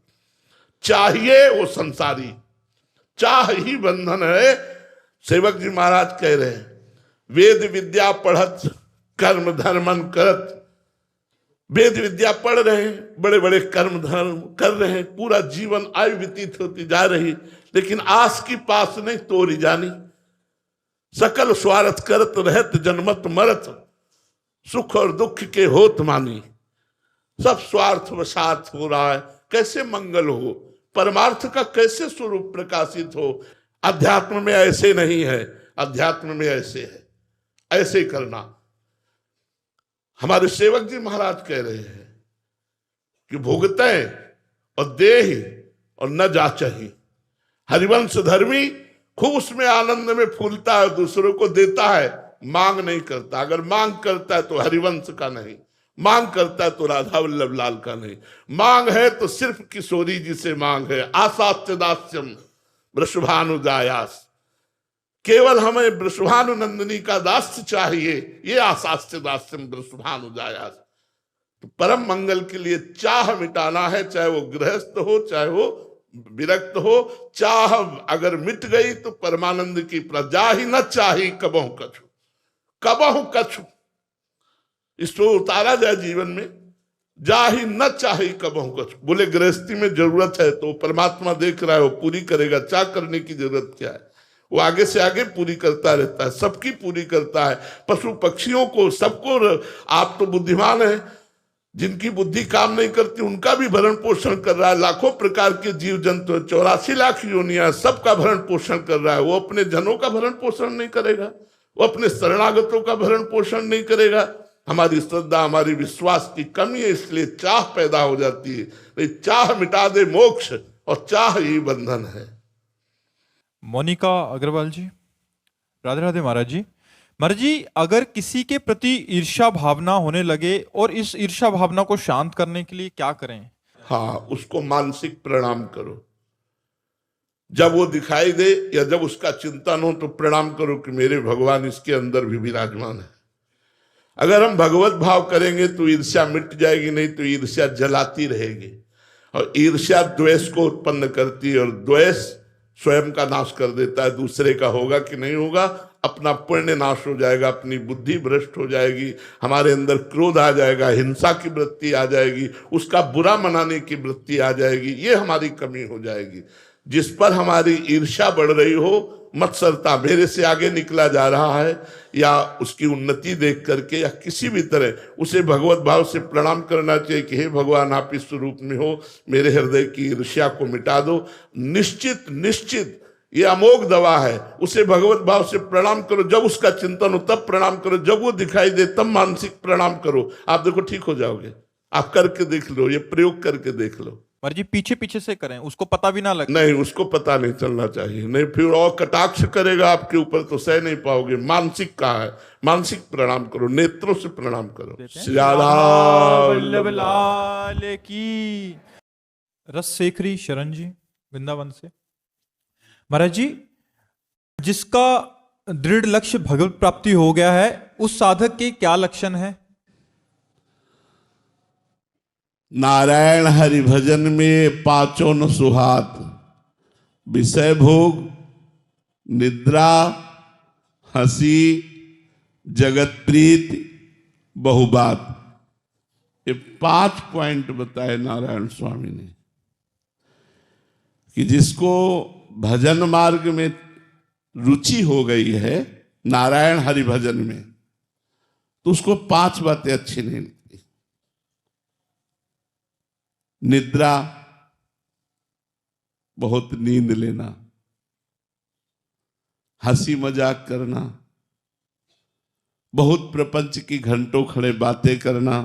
चाहिए वो संसारी। चाह ही बंधन है। सेवक जी महाराज कह रहे हैं, वेद विद्या पढ़त कर्म धर्मन करत। वेद विद्या पढ़ रहे हैं, बड़े बड़े कर्म धर्म कर रहे हैं, पूरा जीवन आयु व्यतीत होती जा रही, लेकिन आस की पास नहीं तोरी जानी। सकल स्वार्थ करत रहत जन्मत मरत, सुख और दुख के होत मानी। सब स्वार्थ वशात हो रहा है। कैसे मंगल हो, परमार्थ का कैसे स्वरूप प्रकाशित हो? अध्यात्म में ऐसे नहीं है, अध्यात्म में ऐसे है। ऐसे करना। हमारे सेवक जी महाराज कह रहे हैं कि भोगतें और देहि और न जाचही। हरिवंश धर्मी खूब उसमें आनंद में फूलता है, दूसरों को देता है, मांग नहीं करता। अगर मांग करता है तो हरिवंश का नहीं, मांग करता है तो राधा वल्लभ लाल का नहीं। मांग है तो सिर्फ किशोरी जी से मांग है। आसास्य दास्यम वृषभानुदायास, केवल हमें वृषभानु नंदिनी का दास्य चाहिए। ये आसास्य दास्यम वृषभानुदायास। तो परम मंगल के लिए चाह मिटाना है, चाहे वो गृहस्थ हो, चाहे वो विरक्त हो। चाह अगर मिट गई तो परमानंद की प्रजा ही न चाही कबहु कछु, कबहु कछु। इसको उतारा जाए जीवन में, जा ही न चाही कबहु कछु। बोले गृहस्थी में जरूरत है तो परमात्मा देख रहा है, वो पूरी करेगा। चाह करने की जरूरत क्या है? वो आगे से आगे पूरी करता रहता है, सबकी पूरी करता है। पशु पक्षियों को, सबको। आप तो बुद्धिमान हैं, जिनकी बुद्धि काम नहीं करती उनका भी भरण पोषण कर रहा है। लाखों प्रकार के जीव जंतु, 84 लाख योनियां, सबका भरण पोषण कर रहा है। वो अपने जनों का भरण पोषण नहीं करेगा, वो अपने शरणागतों का भरण पोषण नहीं करेगा। हमारी श्रद्धा, हमारी विश्वास की कमी है, इसलिए चाह पैदा हो जाती है। चाह मिटा दे मोक्ष, और चाह ही बंधन है। मोनिका अग्रवाल जी, राधे राधे महाराज जी। महाराज जी, अगर किसी के प्रति ईर्ष्या भावना होने लगे और इस ईर्ष्या भावना को शांत करने के लिए क्या करें? हाँ, उसको मानसिक प्रणाम करो। जब वो दिखाई दे या जब उसका चिंतन हो तो प्रणाम करो कि मेरे भगवान इसके अंदर भी विराजमान है। अगर हम भगवत भाव करेंगे तो ईर्ष्या मिट जाएगी, नहीं तो ईर्ष्या जलाती रहेगी। और ईर्ष्या द्वेष को उत्पन्न करती है, और द्वेष स्वयं का नाश कर देता है। दूसरे का होगा कि नहीं होगा, अपना पुण्य नाश हो जाएगा, अपनी बुद्धि भ्रष्ट हो जाएगी, हमारे अंदर क्रोध आ जाएगा, हिंसा की वृत्ति आ जाएगी, उसका बुरा मनाने की वृत्ति आ जाएगी, ये हमारी कमी हो जाएगी। जिस पर हमारी ईर्ष्या बढ़ रही हो, मत्सरता, मेरे से आगे निकला जा रहा है, या उसकी उन्नति देख करके या किसी भी तरह उसे भगवत भाव से प्रणाम करना चाहिए कि हे भगवान आप इस स्वरूप में हो, मेरे हृदय की ईर्ष्या को मिटा दो। निश्चित निश्चित ये अमोघ दवा है, उसे भगवत भाव से प्रणाम करो। जब उसका चिंतन हो तब प्रणाम करो, जब वो दिखाई दे तब मानसिक प्रणाम करो, आप देखो ठीक हो जाओगे। आप करके देख लो, ये प्रयोग करके देख लो। महाराज जी पीछे पीछे से करें, उसको पता भी ना लगे। नहीं, उसको पता नहीं चलना चाहिए, नहीं फिर और कटाक्ष करेगा आपके ऊपर तो सह नहीं पाओगे। मानसिक कहा है, मानसिक प्रणाम करो, नेत्रों से प्रणाम करो। श्री राधा वल्लभ लाल की। रस शेखरी शरण जी वृंदावन से। महाराज जी, जिसका दृढ़ लक्ष्य भगवत प्राप्ति हो गया है, उस साधक के क्या लक्षण है? नारायण हरि भजन में पांचों न सुहात, विषय भोग, निद्रा, हंसी, जगत प्रीति, बहुबात। ये 5 पॉइंट बताए नारायण स्वामी ने कि जिसको भजन मार्ग में रुचि हो गई है, नारायण हरि भजन में, तो उसको 5 बातें अच्छी नहीं लगती। निद्रा, बहुत नींद लेना, हंसी मजाक करना, बहुत प्रपंच की घंटों खड़े बातें करना,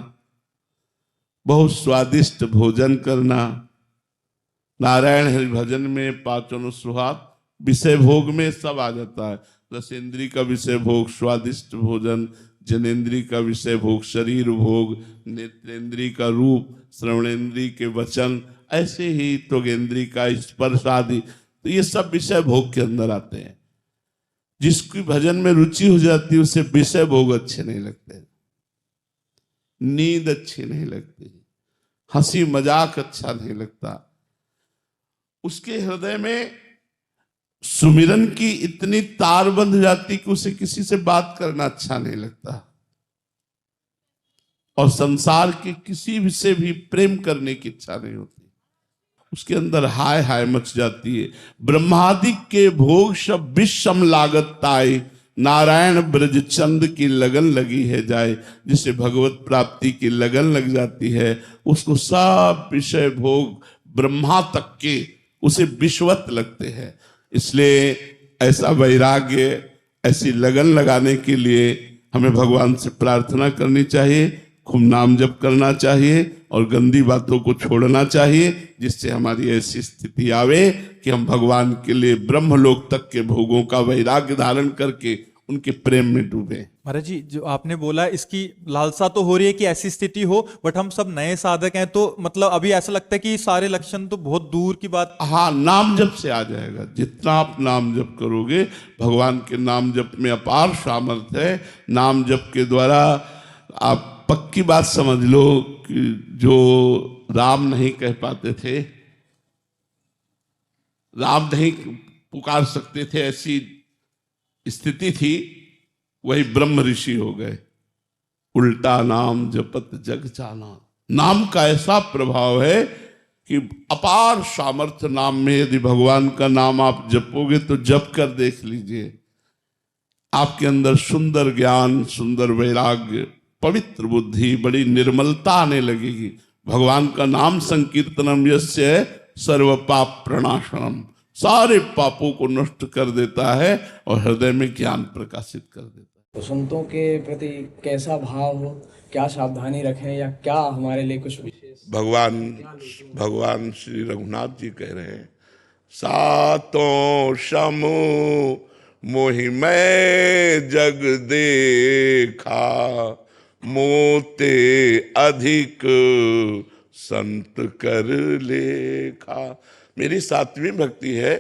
बहुत स्वादिष्ट भोजन करना। नारायण हरि भजन में पांचों सुहाग, विषय भोग में सब आ जाता है। रसेंद्री का विषय भोग स्वादिष्ट भोजन, जनेन्द्री का विषय भोग शरीर भोग, नेत्रेंद्री का रूप, श्रवणेन्द्री के वचन, ऐसे ही त्वगेंद्री का स्पर्श आदि, तो ये सब विषय भोग के अंदर आते हैं। जिसकी भजन में रुचि हो जाती है उसे विषय भोग अच्छे नहीं लगते, नींद अच्छी नहीं लगती, हंसी मजाक अच्छा नहीं लगता। उसके हृदय में सुमिरन की इतनी तार बंध जाती कि उसे किसी से बात करना अच्छा नहीं लगता, और संसार के किसी भी से भी प्रेम करने की इच्छा नहीं होती। उसके अंदर हाय हाय मच जाती है। ब्रह्मादि के भोग सब विषम लागत ताई, नारायण ब्रज चंद की लगन लगी है जाए। जिसे भगवत प्राप्ति की लगन लग जाती है, उसको सब विषय भोग ब्रह्मा तक के उसे विश्वत लगते हैं। इसलिए ऐसा वैराग्य, ऐसी लगन लगाने के लिए हमें भगवान से प्रार्थना करनी चाहिए, खूब नाम जप करना चाहिए और गंदी बातों को छोड़ना चाहिए, जिससे हमारी ऐसी स्थिति आवे कि हम भगवान के लिए ब्रह्मलोक तक के भोगों का वैराग्य धारण करके उनके प्रेम में डूबे। महाराज जी, जो आपने बोला इसकी लालसा तो हो रही है कि ऐसी स्थिति हो, बट हम सब नए साधक हैं, तो मतलब अभी ऐसा लगता है कि सारे लक्षण तो बहुत दूर की बात। हाँ, नाम जप से आ जाएगा। जितना आप नाम जप करोगे, भगवान के नाम जप में अपार सामर्थ्य है। नाम जप के द्वारा आप पक्की बात समझ लो कि जो राम नहीं कह पाते थे, राम नहीं पुकार सकते थे, ऐसी स्थिति थी, वही ब्रह्म ऋषि हो गए। उल्टा नाम जपत जग जाना। नाम का ऐसा प्रभाव है कि अपार सामर्थ्य नाम में। यदि भगवान का नाम आप जपोगे तो जप कर देख लीजिए, आपके अंदर सुंदर ज्ञान, सुंदर वैराग्य, पवित्र बुद्धि, बड़ी निर्मलता आने लगेगी। भगवान का नाम संकीर्तनम यस्य सर्व पाप प्रणाशनम, सारे पापों को नष्ट कर देता है और हृदय में ज्ञान प्रकाशित कर देता है। तो संतों के प्रति कैसा भाव हो, क्या सावधानी रखें, या क्या हमारे लिए कुछ विशेष? भगवान श्री रघुनाथ जी कह रहे हैं, सातों समूह मोहि मैं जग देखा, मोते अधिक संत कर लेखा। मेरी 7वीं भक्ति है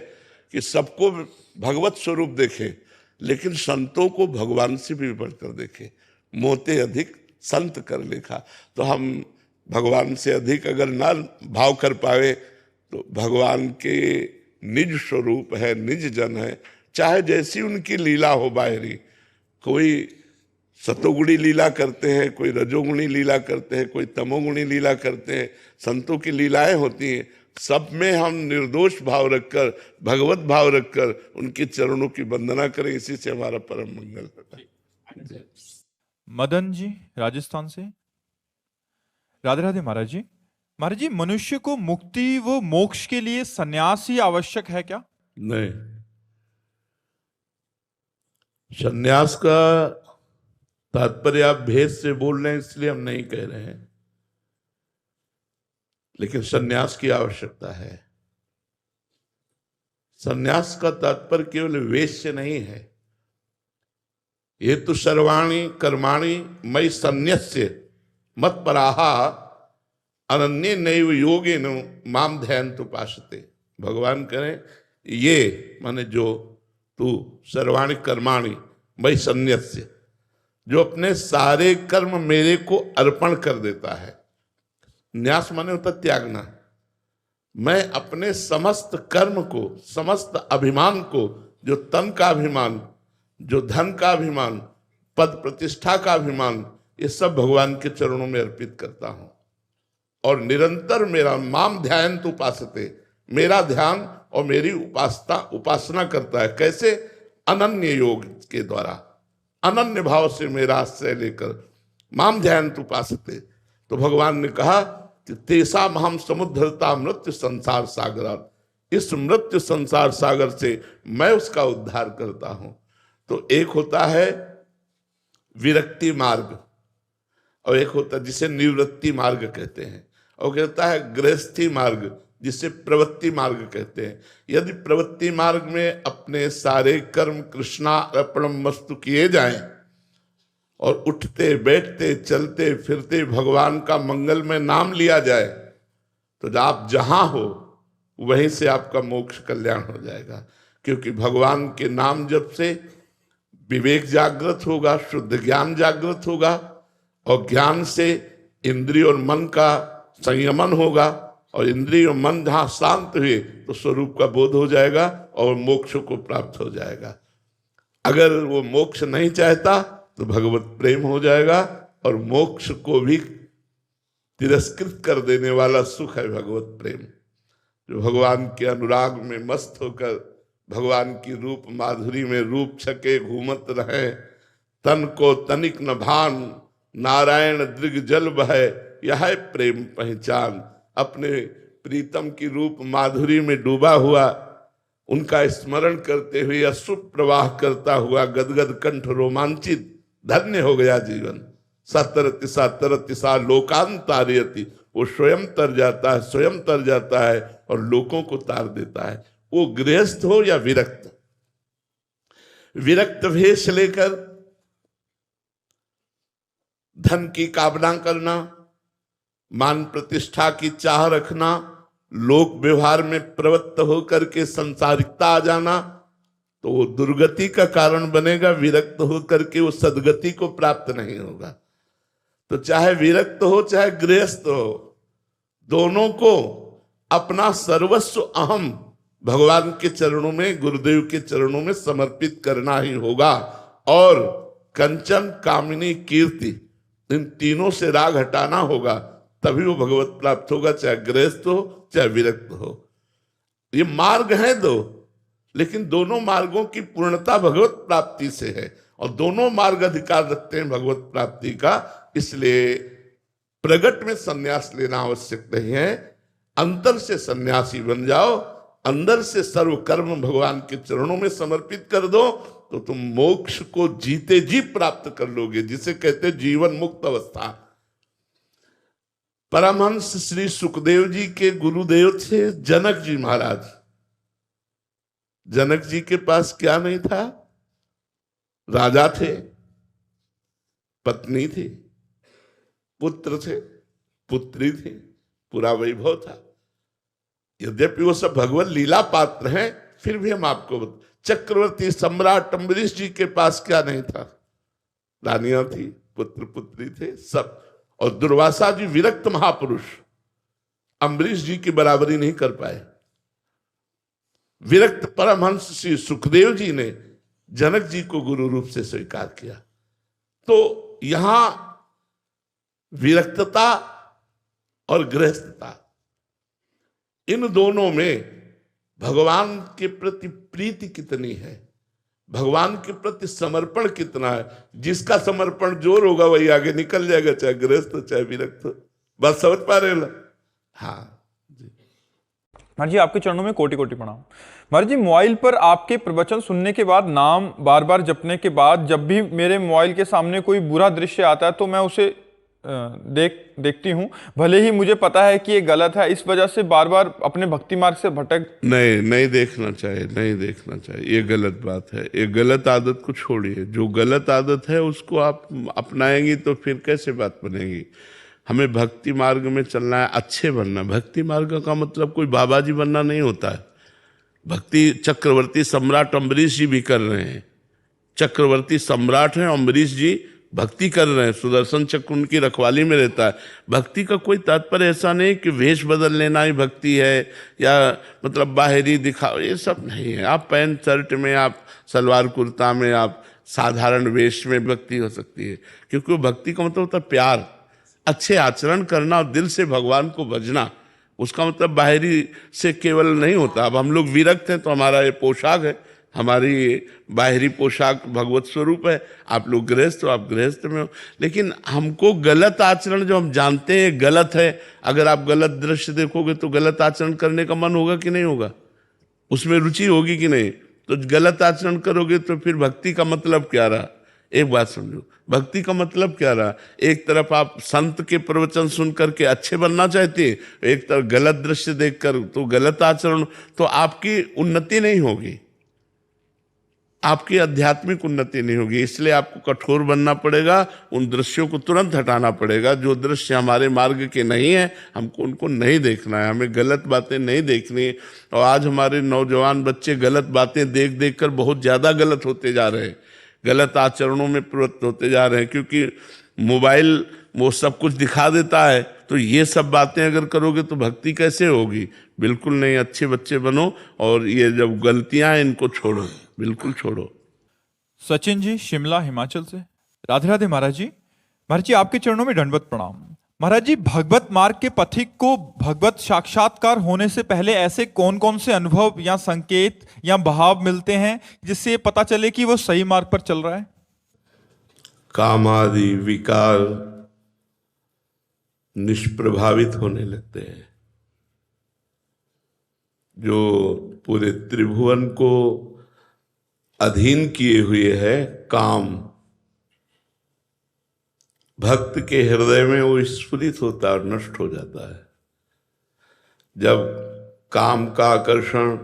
कि सबको भगवत स्वरूप देखे, लेकिन संतों को भगवान से भी बढ़कर देखे। मोते अधिक संत कर लेखा। तो हम भगवान से अधिक अगर ना भाव कर पाए तो भगवान के निज स्वरूप है, निज जन है, चाहे जैसी उनकी लीला हो बाहरी। कोई सतोगुणी लीला करते हैं, कोई रजोगुणी लीला करते हैं, कोई तमोगुणी लीला करते हैं। संतों की लीलाएं होती हैं, सब में हम निर्दोष भाव रखकर, भगवत भाव रखकर उनके चरणों की वंदना करें। इसी से हमारा परम मंगल होता है। मदन जी राजस्थान से। राधे राधे महाराज जी। महाराज जी, मनुष्य को मुक्ति व मोक्ष के लिए सन्यास ही आवश्यक है क्या? नहीं, सन्यास का तात्पर्य आप भेद से बोल रहे हैं इसलिए हम नहीं कह रहे हैं, लेकिन सन्यास की आवश्यकता है। सन्यास का तात्पर्य केवल वेश से नहीं है। ये तो सर्वाणि कर्माणि मयि सन्न्यस्य मत्पराहा अनन्ये नैव योगेन माम ध्यायन्तु उपासते। भगवान करें ये माने जो तू सर्वाणि कर्माणि मयि सन्न्यस्य, जो अपने सारे कर्म मेरे को अर्पण कर देता है। न्यास माने होता त्यागना। मैं अपने समस्त कर्म को, समस्त अभिमान को, जो तन का अभिमान, जो धन का अभिमान, पद प्रतिष्ठा का अभिमान, ये सब भगवान के चरणों में अर्पित करता हूं। और निरंतर मेरा माम ध्यायन्तु उपासते, मेरा ध्यान और मेरी उपासना करता है। कैसे? अनन्य योग के द्वारा, अनन्य भाव से मेरा आश्रय लेकर माम ध्यायन्तु उपासते। तो भगवान ने कहा कि तेसा महम समुद्धरता मृत्यु संसार सागरात, इस मृत्यु संसार सागर से मैं उसका उद्धार करता हूं। तो एक होता है विरक्ति मार्ग और एक होता है जिसे निवृत्ति मार्ग कहते हैं, और कहता है गृहस्थी मार्ग जिसे प्रवृत्ति मार्ग कहते हैं। यदि प्रवृत्ति मार्ग में अपने सारे कर्म कृष्णार्पणम वस्तु किए जाएं और उठते बैठते चलते फिरते भगवान का मंगलमय नाम लिया जाए, तो आप जहां हो वहीं से आपका मोक्ष कल्याण हो जाएगा। क्योंकि भगवान के नाम जप से विवेक जागृत होगा, शुद्ध ज्ञान जागृत होगा, और ज्ञान से इंद्रिय और मन का संयमन होगा, और इंद्रिय और मन जहां शांत हुए तो स्वरूप का बोध हो जाएगा और मोक्ष को प्राप्त हो जाएगा। अगर वो मोक्ष नहीं चाहता तो भगवत प्रेम हो जाएगा, और मोक्ष को भी तिरस्कृत कर देने वाला सुख है भगवत प्रेम। जो भगवान के अनुराग में मस्त होकर भगवान की रूप माधुरी में रूप छके घूमत रहे, तन को तनिक न भान, नारायण दृग जल बहे, यह है प्रेम पहचान। अपने प्रीतम की रूप माधुरी में डूबा हुआ, उनका स्मरण करते हुए अश्रु प्रवाह करता हुआ गदगद कंठ रोमांचित, धन्य हो गया जीवन। सतरति सतरति सा लोकांतारयति, वो स्वयं तर जाता है, स्वयं तर जाता है और लोगों को तार देता है। वो गृहस्थ हो या विरक्त, विरक्त भेष लेकर धन की कामना करना, मान प्रतिष्ठा की चाह रखना, लोक व्यवहार में प्रवृत्त होकर के संसारिकता आ जाना, तो वो दुर्गति का कारण बनेगा। विरक्त होकर के वो सदगति को प्राप्त नहीं होगा। तो चाहे विरक्त हो चाहे गृहस्थ हो, दोनों को अपना सर्वस्व अहम भगवान के चरणों में, गुरुदेव के चरणों में समर्पित करना ही होगा। और कंचन कामिनी कीर्ति, इन तीनों से राग हटाना होगा, तभी वो भगवत प्राप्त होगा, चाहे गृहस्थ हो चाहे विरक्त हो। ये मार्ग है दो, लेकिन दोनों मार्गों की पूर्णता भगवत प्राप्ति से है, और दोनों मार्ग अधिकार रखते हैं भगवत प्राप्ति का। इसलिए प्रगट में संन्यास लेना आवश्यक नहीं है, अंतर से सन्यासी बन जाओ, अंदर से सर्व कर्म भगवान के चरणों में समर्पित कर दो, तो तुम मोक्ष को जीते जी प्राप्त कर लोगे, जिसे कहते जीवन मुक्त अवस्था। परमहंस श्री सुखदेव जी के गुरुदेव थे जनक जी महाराज। जनक जी के पास क्या नहीं था? राजा थे, पत्नी थी, पुत्र थे, पुत्री थी, पूरा वैभव था। यद्यपि वो सब भगवत लीला पात्र हैं, फिर भी हम आपको चक्रवर्ती सम्राट अम्बरीश जी के पास क्या नहीं था? रानियां थी, पुत्र पुत्री थे, सब। और दुर्वासा जी विरक्त महापुरुष, अम्बरीश जी की बराबरी नहीं कर पाए। विरक्त परमहंस श्री सुखदेव जी ने जनक जी को गुरु रूप से स्वीकार किया। तो यहां विरक्तता और गृहस्थता, इन दोनों में भगवान के प्रति प्रीति कितनी है, भगवान के प्रति समर्पण कितना है। जिसका समर्पण जोर होगा वही आगे निकल जाएगा, चाहे गृहस्थ चाहे विरक्त। बात समझ पा रहे हो? हाँ जी। महाराज जी आपके चरणों में कोटि कोटि प्रणाम। महाराज जी मोबाइल पर आपके प्रवचन सुनने के बाद, नाम बार बार जपने के बाद, जब भी मेरे मोबाइल के सामने कोई बुरा दृश्य आता है तो मैं उसे देखती हूँ, भले ही मुझे पता है कि ये गलत है। इस वजह से बार बार अपने भक्ति मार्ग से भटक नहीं देखना चाहिए, नहीं देखना चाहिए, ये गलत बात है। ये गलत आदत को छोड़िए। जो गलत आदत है उसको आप अपनाएंगी तो फिर कैसे बात बनेगी। हमें भक्ति मार्ग में चलना है, अच्छे बनना। भक्ति मार्ग का मतलब कोई बाबा जी बनना नहीं होता है। भक्ति चक्रवर्ती सम्राट अम्बरीश जी भी कर रहे हैं। चक्रवर्ती सम्राट हैं अम्बरीश जी, भक्ति कर रहे हैं, सुदर्शन चक्र उनकी रखवाली में रहता है। भक्ति का कोई तात्पर्य ऐसा नहीं कि वेश बदल लेना ही भक्ति है, या मतलब बाहरी दिखाओ, ये सब नहीं है। आप पैंट शर्ट में, आप सलवार कुर्ता में, आप साधारण वेश में भक्ति हो सकती है, क्योंकि वो भक्ति का मतलब होता है प्यार, अच्छे आचरण करना और दिल से भगवान को भजना। उसका मतलब बाहरी से केवल नहीं होता। अब हम लोग विरक्त हैं तो हमारा ये पोशाक है, हमारी बाहरी पोशाक भगवत स्वरूप है। आप लोग गृहस्थ हो, आप गृहस्थ में हो। लेकिन हमको गलत आचरण जो हम जानते हैं गलत है, अगर आप गलत दृश्य देखोगे तो गलत आचरण करने का मन होगा कि नहीं होगा, उसमें रुचि होगी कि नहीं। तो गलत आचरण करोगे तो फिर भक्ति का मतलब क्या रहा। एक बात समझो, भक्ति का मतलब क्या रहा। एक तरफ आप संत के प्रवचन सुन करके अच्छे बनना चाहते हैं, एक तरफ गलत दृश्य देखकर तो गलत आचरण, तो आपकी उन्नति नहीं होगी, आपकी आध्यात्मिक उन्नति नहीं होगी। इसलिए आपको कठोर बनना पड़ेगा, उन दृश्यों को तुरंत हटाना पड़ेगा। जो दृश्य हमारे मार्ग के नहीं है हमको उनको नहीं देखना है, हमें गलत बातें नहीं देखनी। और आज हमारे नौजवान बच्चे गलत बातें देख देख कर बहुत ज़्यादा गलत होते जा रहे हैं, गलत आचरणों में प्रवृत्त होते जा रहे हैं, क्योंकि मोबाइल वो सब कुछ दिखा देता है। तो ये सब बातें अगर करोगे तो भक्ति कैसे होगी। बिल्कुल नहीं, अच्छे बच्चे बनो और ये जब गलतियां हैं इनको छोड़ो, बिल्कुल छोड़ो। सचिन जी शिमला हिमाचल से, राधे राधे महाराज जी। महाराज जी आपके चरणों में दंडवत प्रणाम। महाराज जी भगवत मार्ग के पथिक को भगवत साक्षात्कार होने से पहले ऐसे कौन कौन से अनुभव या संकेत या भाव मिलते हैं जिससे ये पता चले कि वो सही मार्ग पर चल रहा है। काम आदि विकार निष्प्रभावित होने लगते हैं। जो पूरे त्रिभुवन को अधीन किए हुए है काम, भक्त के हृदय में वो स्फुरित होता है और नष्ट हो जाता है। जब काम का आकर्षण,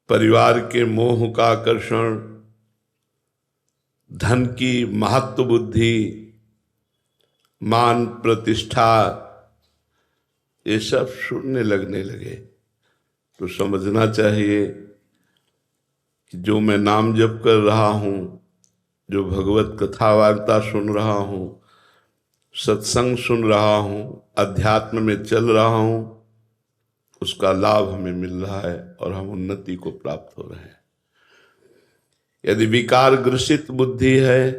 परिवार के मोह का आकर्षण, धन की महत्व बुद्धि, मान प्रतिष्ठा, ये सब छूटने लगने लगे तो समझना चाहिए कि जो मैं नाम जप कर रहा हूँ, जो भगवत कथा वार्ता सुन रहा हूँ, सत्संग सुन रहा हूँ, अध्यात्म में चल रहा हूँ, उसका लाभ हमें मिल रहा है और हम उन्नति को प्राप्त हो रहे हैं। यदि विकार ग्रसित बुद्धि है,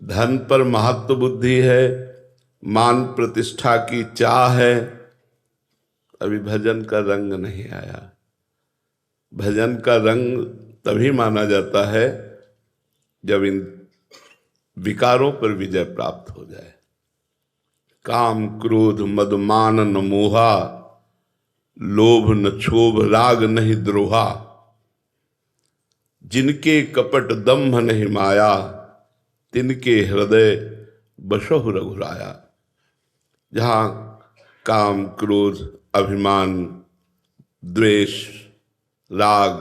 धन पर महत्व बुद्धि है, मान प्रतिष्ठा की चाह है, अभी भजन का रंग नहीं आया। भजन का रंग तभी माना जाता है जब इन विकारों पर विजय प्राप्त हो जाए। काम क्रोध मद मान न मोहा, लोभ न क्षोभ राग नहीं द्रोहा, जिनके कपट दम्भ नहीं माया, तिनके हृदय बसहु रघुराया। जहाँ काम क्रोध अभिमान द्वेष राग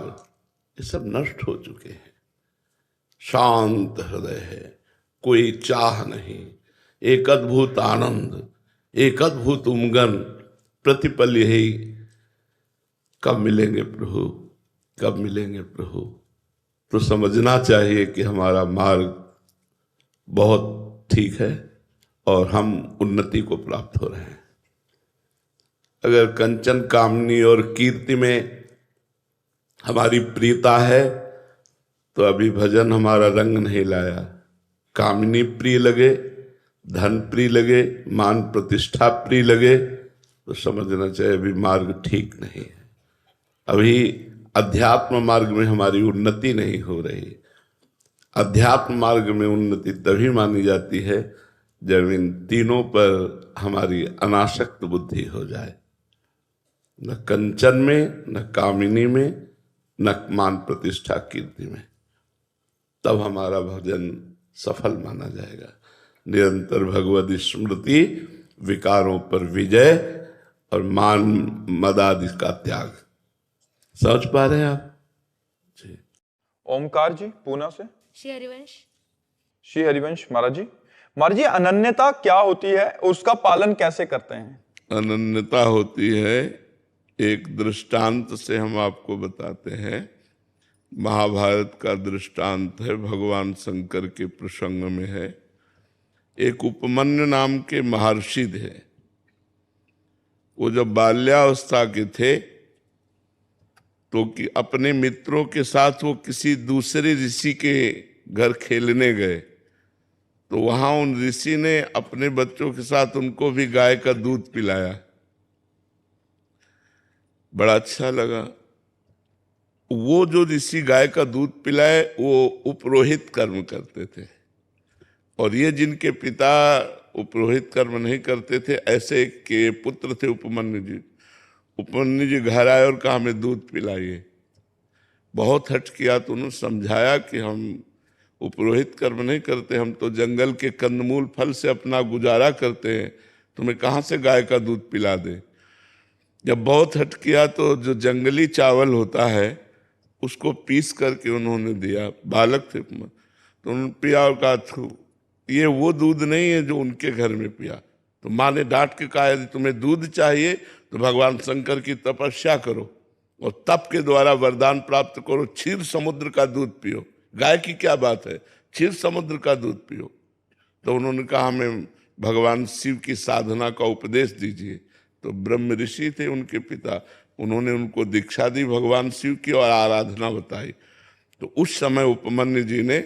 ये सब नष्ट हो चुके हैं, शांत हृदय है, कोई चाह नहीं, एक अद्भुत आनंद, एक अद्भुत उमगन, प्रतिपल यही कब मिलेंगे प्रभु, कब मिलेंगे प्रभु। तो समझना चाहिए कि हमारा मार्ग बहुत ठीक है और हम उन्नति को प्राप्त हो रहे हैं। अगर कंचन, कामनी और कीर्ति में हमारी प्रियता है तो अभी भजन हमारा रंग नहीं लाया। कामनी प्रिय लगे, धन प्रिय लगे, मान प्रतिष्ठा प्रिय लगे तो समझना चाहिए अभी मार्ग ठीक नहीं है, अभी अध्यात्म मार्ग में हमारी उन्नति नहीं हो रही। अध्यात्म मार्ग में उन्नति तभी मानी जाती है जब इन तीनों पर हमारी अनासक्त बुद्धि हो जाए, न कंचन में, न कामिनी में, न मान प्रतिष्ठा कीर्ति में, तब हमारा भजन सफल माना जाएगा। निरंतर भगवत स्मृति, विकारों पर विजय और मान मद आदि का त्याग। समझ पा रहे हैं आप जी? ओमकार जी पूना से। श्री हरिवंश। श्री हरिवंश महाराज जी, अनन्यता क्या होती है और उसका पालन कैसे करते हैं? अनन्यता होती है, एक दृष्टांत से हम आपको बताते हैं। महाभारत का दृष्टांत है, भगवान शंकर के प्रसंग में है। एक उपमन्यु नाम के महर्षि थे। वो जब बाल्यावस्था के थे तो कि अपने मित्रों के साथ वो किसी दूसरे ऋषि के घर खेलने गए, तो वहां उन ऋषि ने अपने बच्चों के साथ उनको भी गाय का दूध पिलाया। बड़ा अच्छा लगा। वो जो ऋषि गाय का दूध पिलाए वो उपरोहित कर्म करते थे, और ये जिनके पिता उपरोहित कर्म नहीं करते थे, ऐसे के पुत्र थे उपमन्यु जी। उपमन्यु जी घर आए और कहा हमें दूध पिलाइए। बहुत हट किया तो उन्होंने समझाया कि हम उपरोहित कर्म नहीं करते, हम तो जंगल के कंदमूल फल से अपना गुजारा करते हैं, तुम्हें कहाँ से गाय का दूध पिला दे। जब बहुत हट किया तो जो जंगली चावल होता है उसको पीस करके उन्होंने दिया। बालक थे तो उन्होंने पिया और कहा ये वो दूध नहीं है जो उनके घर में पिया। तो माँ ने डांट के कहा यदि तुम्हें दूध चाहिए तो भगवान शंकर की तपस्या करो और तप के द्वारा वरदान प्राप्त करो, क्षीर समुद्र का दूध पियो। गाय की क्या बात है, क्षीर समुद्र का दूध पियो। तो उन्होंने कहा हमें भगवान शिव की साधना का उपदेश दीजिए। तो ब्रह्म ऋषि थे उनके पिता, उन्होंने उनको दीक्षा दी भगवान शिव की और आराधना बताई। तो उस समय उपमन्यु जी ने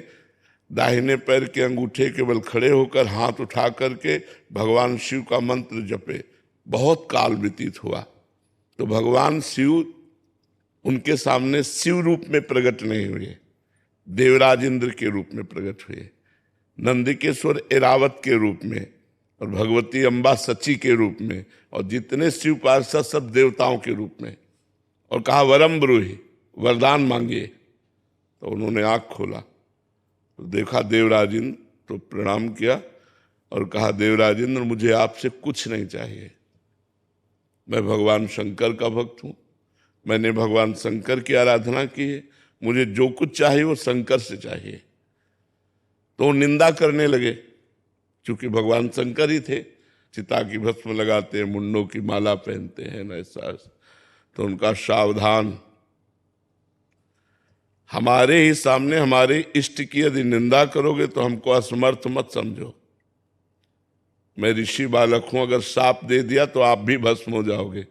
दाहिने पैर के अंगूठे के बल खड़े होकर हाथ उठा करके भगवान शिव का मंत्र जपे। बहुत काल व्यतीत हुआ तो भगवान शिव उनके सामने शिव रूप में प्रकट नहीं हुए, देवराज इंद्र के रूप में प्रकट हुए, नंदिकेश्वर एरावत के रूप में, और भगवती अम्बा सची के रूप में, और जितने शिव पार्षद सब देवताओं के रूप में। और कहा वरम ब्रूहि, वरदान मांगिए। तो उन्होंने आंख खोला तो देखा देवराज इंद्र, तो प्रणाम किया और कहा देवराज इंद्र मुझे आपसे कुछ नहीं चाहिए, मैं भगवान शंकर का भक्त हूँ, मैंने भगवान शंकर की आराधना की है, मुझे जो कुछ चाहिए वो शंकर से चाहिए। तो वो निंदा करने लगे, क्योंकि भगवान शंकर ही थे, चिता की भस्म लगाते हैं, मुंडों की माला पहनते हैं न ऐसा। तो उनका सावधान, हमारे ही सामने हमारे इष्ट की यदि निंदा करोगे तो हमको असमर्थ मत समझो। मैं ऋषि बालक हूं, अगर शाप दे दिया तो आप भी भस्म हो जाओगे।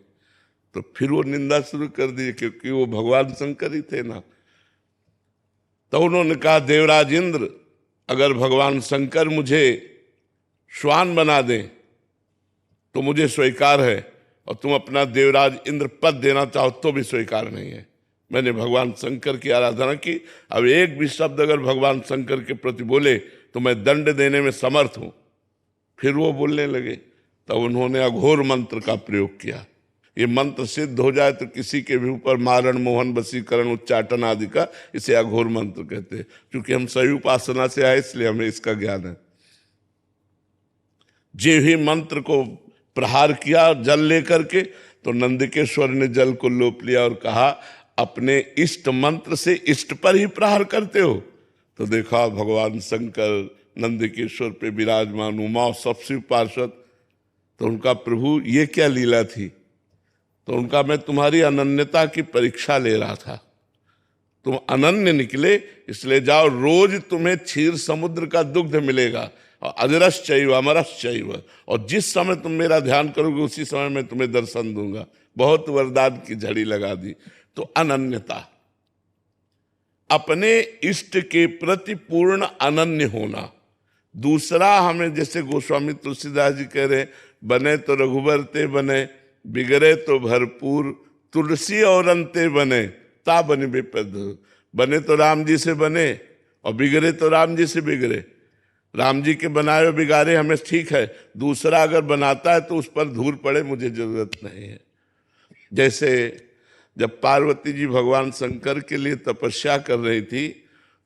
तो फिर वो निंदा शुरू कर दी, क्योंकि वो भगवान शंकर ही थे ना। तो उन्होंने कहा देवराज इंद्र, अगर भगवान शंकर मुझे श्वान बना दें तो मुझे स्वीकार है, और तुम अपना देवराज इंद्र पद देना चाहो तो भी स्वीकार नहीं है। मैंने भगवान शंकर की आराधना की, अब एक भी शब्द अगर भगवान शंकर के प्रति बोले तो मैं दंड देने में समर्थ हूं। फिर वो बोलने लगे, तब उन्होंने अघोर मंत्र का प्रयोग किया। ये मंत्र सिद्ध हो जाए तो किसी के भी ऊपर मारण, मोहन, वशीकरण, उच्चाटन आदि का, इसे अघोर मंत्र कहते हैं। क्योंकि हम सही उपासना से आए इसलिए हमें इसका ज्ञान है। जे ही मंत्र को प्रहार किया जल लेकर के, तो नंदिकेश्वर ने जल को लोप लिया और कहा अपने इष्ट मंत्र से इष्ट पर ही प्रहार करते हो। तो देखा भगवान शंकर नंदिकेश्वर पे विराजमान, उमा सब शिव पार्षद। तो उनका प्रभु ये क्या लीला थी। तो उनका मैं तुम्हारी अनन्यता की परीक्षा ले रहा था, तुम अनन्य निकले, इसलिए जाओ, रोज तुम्हें क्षीर समुद्र का दुग्ध मिलेगा। और अजरश्चैव अमरश्चैव, और जिस समय तुम मेरा ध्यान करोगे उसी समय मैं तुम्हें दर्शन दूंगा। बहुत वरदान की झड़ी लगा दी। तो अनन्यता, अपने इष्ट के प्रति पूर्ण अनन्य होना। दूसरा, हमें जैसे गोस्वामी तुलसीदास जी कह रहे, बने तो रघुबर ते बने, बिगड़े तो भरपूर, तुलसी और अंते बने, ता बने बेपद। बने तो राम जी से बने और बिगड़े तो राम जी से बिगड़े। राम जी के बनाए हुए बिगाड़े हमें ठीक है, दूसरा अगर बनाता है तो उस पर धूल पड़े, मुझे जरूरत नहीं है। जैसे जब पार्वती जी भगवान शंकर के लिए तपस्या कर रही थी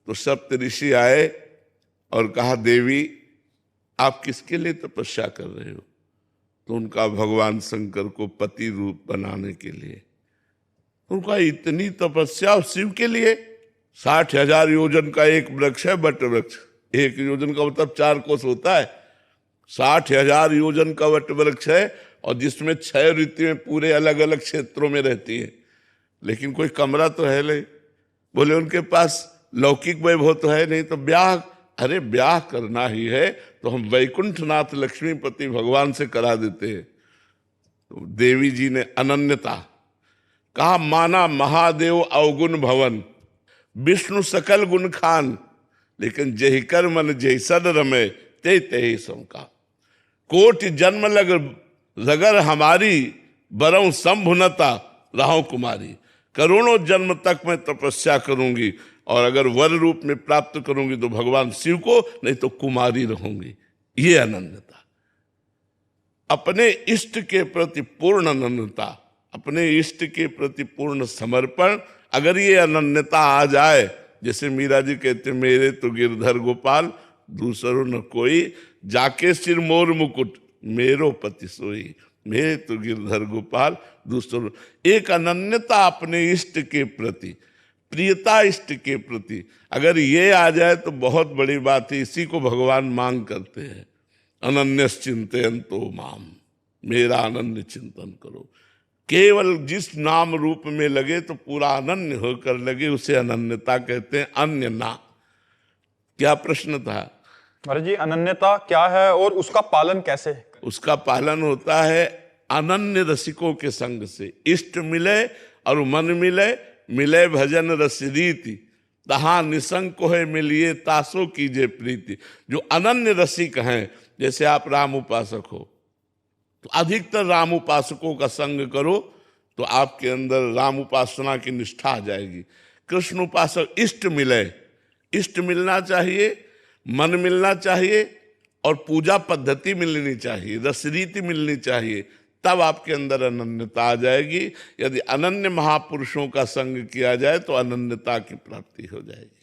तो सप्त ऋषि आए और कहा, देवी आप किसके लिए तपस्या कर रहे हो? तो उनका भगवान शंकर को पति रूप बनाने के लिए। उनका इतनी तपस्या शिव के लिए? 60,000 योजन का एक वृक्ष है, वट वृक्ष। 1 योजन का मतलब 4 कोस होता है। 60,000 योजन का वट वृक्ष है और जिसमें 6 ऋतुएं पूरे अलग अलग क्षेत्रों में रहती हैं। लेकिन कोई कमरा तो है नहीं। बोले उनके पास लौकिक वैभव तो है नहीं, तो ब्याह, अरे ब्याह करना ही है तो हम वैकुंठनाथ लक्ष्मीपति भगवान से करा देते हैं। तो देवी जी ने अनन्यता कहा, माना महादेव अवगुण भवन, विष्णु सकल गुण खान, लेकिन जहि कर मन जैसन रमे ते ते समका। कोटि जन्म लग रगर हमारी, बरऊं संभुनता राहो कुमारी। करोड़ों जन्म तक मैं तपस्या करूंगी और अगर वर रूप में प्राप्त करूंगी तो भगवान शिव को, नहीं तो कुमारी रहूंगी। ये अनन्यता, अपने इष्ट के प्रति पूर्ण अनन्यता, अपने इष्ट के प्रति पूर्ण समर्पण। अगर ये अनन्यता आ जाए, जैसे मीरा जी कहते, मेरे तो गिरधर गोपाल दूसरो न कोई, जाके सिर मोर मुकुट मेरो पति सोई। मेरे तो गिरधर गोपाल दूसरो, एक अनन्यता अपने इष्ट के प्रति, प्रियता इष्ट के प्रति अगर ये आ जाए तो बहुत बड़ी बात है। इसी को भगवान मांग करते हैं, अनन्यश्चिंतयन्तो माम, मेरा अनन्य चिंतन करो। केवल जिस नाम रूप में लगे तो पूरा अनन्य होकर लगे, उसे अनन्यता कहते हैं, अन्य ना। क्या प्रश्न था? महाराज जी, अनन्यता क्या है और उसका पालन कैसे है? उसका पालन होता है अनन्य रसिकों के संग से। इष्ट मिले और मन मिले, मिले भजन रस रीति, तहां निसंग को है मिलिए तासो कीजे प्रीति। जो अनन्य रसिक हैं, जैसे आप राम उपासक हो तो अधिकतर राम उपासकों का संग करो तो आपके अंदर राम उपासना की निष्ठा आ जाएगी। कृष्ण उपासक इष्ट मिले, इष्ट मिलना चाहिए, मन मिलना चाहिए और पूजा पद्धति मिलनी चाहिए, रसरीति मिलनी चाहिए, तब आपके अंदर अनन्यता आ जाएगी। यदि अनन्य महापुरुषों का संग किया जाए तो अनन्यता की प्राप्ति हो जाएगी।